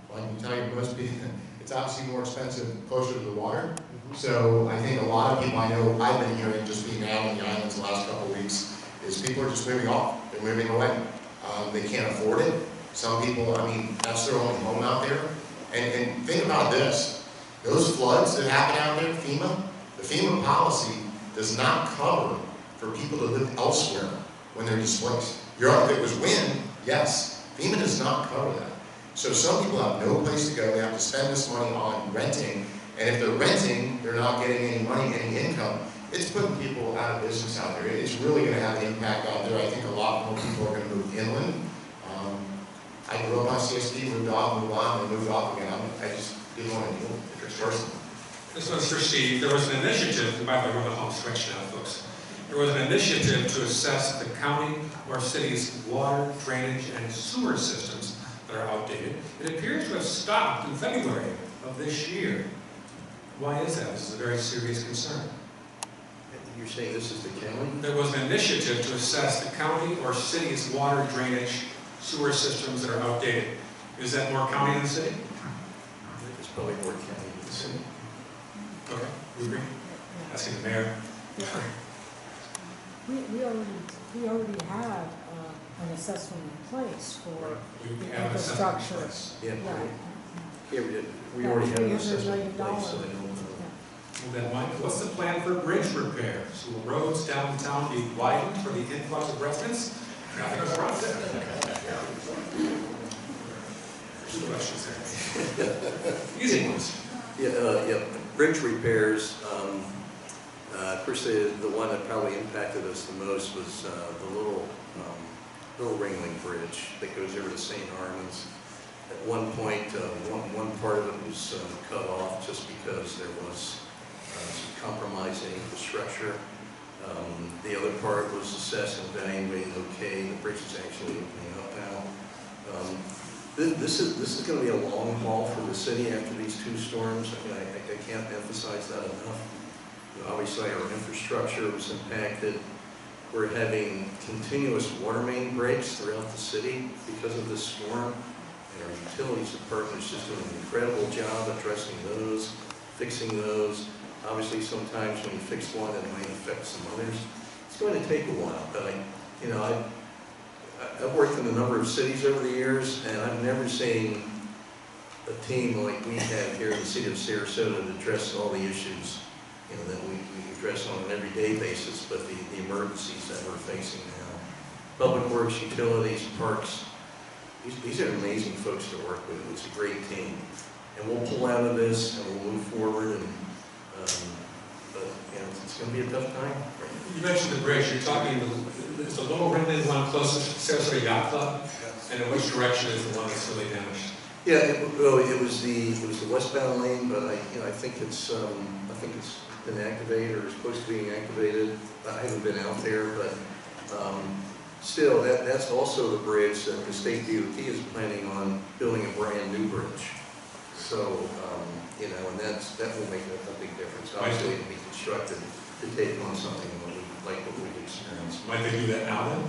Well, I can tell you, most people, it's obviously more expensive closer to the water. So I think a lot of people I know, I've been hearing just being out on the islands the last couple of weeks, is people are just moving off. They're moving away. They can't afford it. Some people, that's their only home out there. And think about this. Those floods that happen out there, the FEMA policy does not cover for people to live elsewhere when they're displaced. If it was wind, yes. FEMA does not cover that. So some people have no place to go. They have to spend this money on renting. And if they're renting, they're not getting any money, any income. it's putting people out of business out there. It's really going to have an impact out there. I think a lot more people are going to move inland. I grew up on CSD, moved off, moved on, and moved off again. I just didn't want to deal with it personally. This one's for Steve. There was an initiative, and by the way, we're on the home stretch now, folks. There was an initiative to assess the county or city's water, drainage, and sewer systems that are outdated. It appears to have stopped in February of this year. Why is that? This is a very serious concern. You're saying this is the county? There was an initiative to assess the county or city's water, drainage, sewer systems that are outdated. Is that more county than city? I think it's probably more county than the city. Okay, you agree? Asking the mayor. We already have an assessment in place for We the have an assessment in infrastructure. place. Yeah, Yeah. yeah, we already have an $300 assessment in million. place, so I don't know. Well, then, Mike, what's the plan for bridge repairs? Will roads downtown be widened for the influx of residents? Traffic is around there. Two questions there. Easy ones. Yeah, bridge repairs, of course, the one that probably impacted us the most was the little Ringling Bridge that goes over to St. Armand's. At one point, one part of it was cut off just because there was some compromising infrastructure. The other part was assessed and evaluated okay. The bridge is actually opening up now. This is going to be a long haul for the city after these two storms. I mean, I can't emphasize that enough. Obviously, our infrastructure was impacted. We're having continuous water main breaks throughout the city because of this storm. And our utilities department is just doing an incredible job addressing those, fixing those. Obviously, sometimes when you fix one, it might affect some others. It's going to take a while, but I've worked in a number of cities over the years, and I've never seen a team like we have here in the City of Sarasota to address all the issues that we address on an everyday basis, but the emergencies that we're facing now. Public Works, utilities, parks, these are amazing folks to work with. It's a great team. And we'll pull out of this and we'll move forward, and but it's going to be a tough time. You mentioned the bridge. You're talking, is the little Ringling one closest to Sarasota Yacht Club? And in which direction is the one that's really damaged? Yeah, it was the westbound lane, but I think it's been activated or is supposed to be activated. I haven't been out there, but still, that's also the bridge that the state DOT is planning on building a brand new bridge. So and that will make a big difference. Obviously, it'll be constructed to take on something like what we've experienced. Might they do that now then?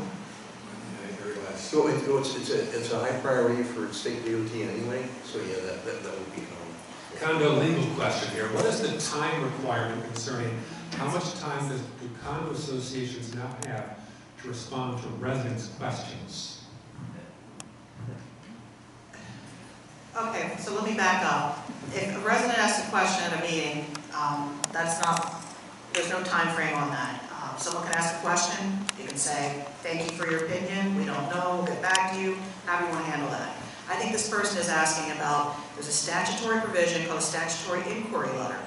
So it's a high priority for state DOT anyway. So yeah, that would be coming. Condo legal question here. What is the time requirement concerning how much time do condo associations now have to respond to residents' questions? Okay, so let me back up. If a resident asks a question at a meeting, there's no time frame on that. Someone can ask a question, you can say, thank you for your opinion, we don't know, we'll get back to you, how do you want to handle that? I think this person is asking about, there's a statutory provision called a statutory inquiry letter,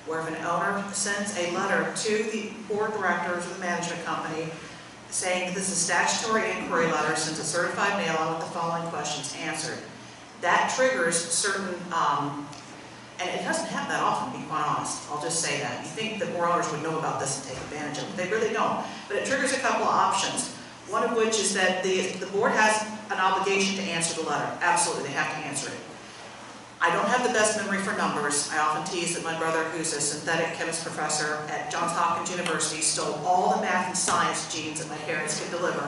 where if an owner sends a letter to the board directors or the management company saying this is a statutory inquiry letter, sends a certified mail out with the following questions answered, that triggers certain, and it doesn't happen that often, to be quite honest. I'll just say that. You think that more owners would know about this and take advantage of it. They really don't. But it triggers a couple of options. One of which is that the board has an obligation to answer the letter. Absolutely, they have to answer it. I don't have the best memory for numbers. I often tease that my brother, who's a synthetic chemist professor at Johns Hopkins University, stole all the math and science genes that my parents could deliver.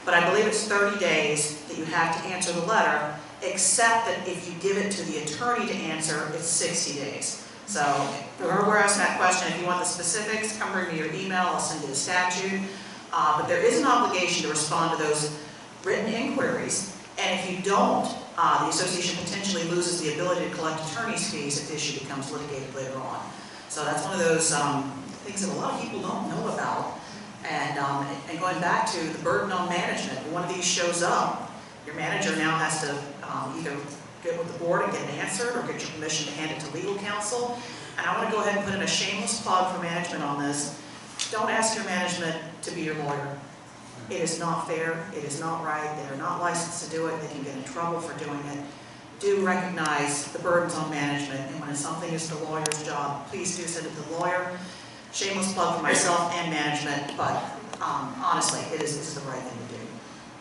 But I believe it's 30 days that you have to answer the letter, except that if you give it to the attorney to answer, it's 60 days. So, whoever we're asking that question, if you want the specifics, come bring me your email, I'll send you the statute. But there is an obligation to respond to those written inquiries, and if you don't, the association potentially loses the ability to collect attorney's fees if the issue becomes litigated later on. So that's one of those things that a lot of people don't know about. And going back to the burden on management, when one of these shows up, your manager now has to either get with the board and get it answered or get your permission to hand it to legal counsel. And I want to go ahead and put in a shameless plug for management on this. Don't ask your management to be your lawyer. It is not fair, it is not right, they are not licensed to do it, they can get in trouble for doing it. Do recognize the burdens on management, and when something is the lawyer's job, please do send it to the lawyer. Shameless plug for myself and management, but honestly, this is the right thing to do.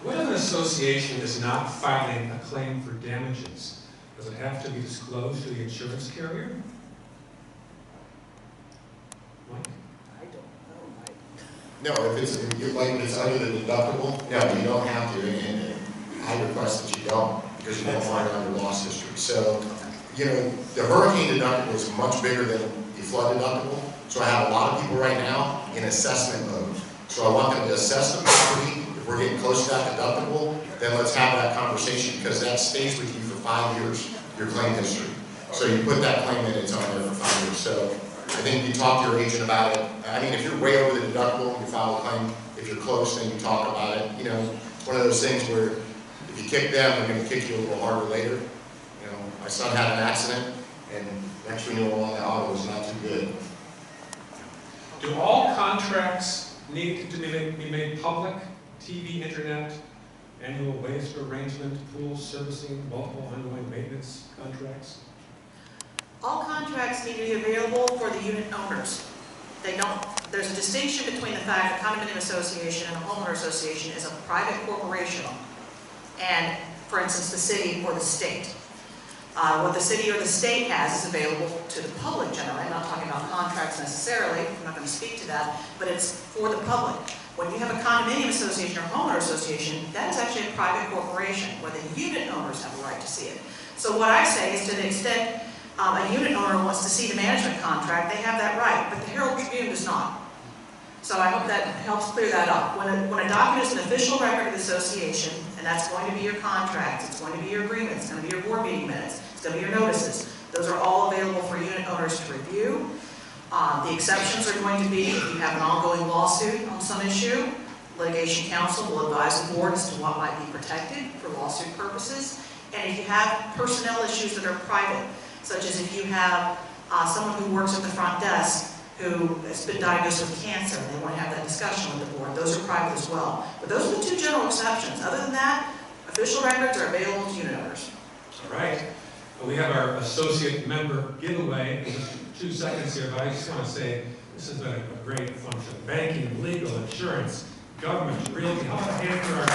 What if an association is not filing a claim for damages? Does it have to be disclosed to the insurance carrier? Mike? I don't know, Mike. No, if it's under the deductible, no, you don't have to, and I request that you don't, because you don't want it under loss history. So, you know, the hurricane deductible is much bigger than the flood deductible, so I have a lot of people right now in assessment mode. So I want them to assess the property. If we're getting close to that deductible, then let's have that conversation, because that stays with you for 5 years, your claim history. So you put that claim in, it's on there for 5 years. So I think you talk to your agent about it. I mean, if you're way over the deductible, you file a claim. If you're close, then you talk about it. You know, one of those things where if you kick them, they're going to kick you a little harder later. You know, my son had an accident, and next thing you know, the auto was not too good. Do all contracts need to be made public? TV, internet, annual waste arrangement, pool servicing, multiple ongoing maintenance contracts? All contracts need to be available for the unit owners. They don't, there's a distinction between the fact that a condominium association and a homeowner association is a private corporation, and, for instance, the city or the state. What the city or the state has is available to the public generally. I'm not talking about contracts necessarily, I'm not going to speak to that, but it's for the public. When you have a condominium association or homeowner association, that is actually a private corporation where the unit owners have a right to see it. So what I say is, to the extent a unit owner wants to see the management contract, they have that right, but the Herald Tribune does not. So I hope that helps clear that up. When a document is an official record of the association, and that's going to be your contracts, it's going to be your agreements, it's going to be your board meeting minutes, it's going to be your notices. Those are all available for unit owners to review. The exceptions are going to be if you have an ongoing lawsuit on some issue, litigation counsel will advise the board as to what might be protected for lawsuit purposes. And if you have personnel issues that are private, such as if you have someone who works at the front desk who has been diagnosed with cancer and they want to have that discussion with the board, those are private as well. But those are the two general exceptions. Other than that, official records are available to unit owners. All right. Well, we have our associate member giveaway in just 2 seconds here, but I just want to say this has been a great function. Banking, legal, insurance, government, realty. How about a hand for our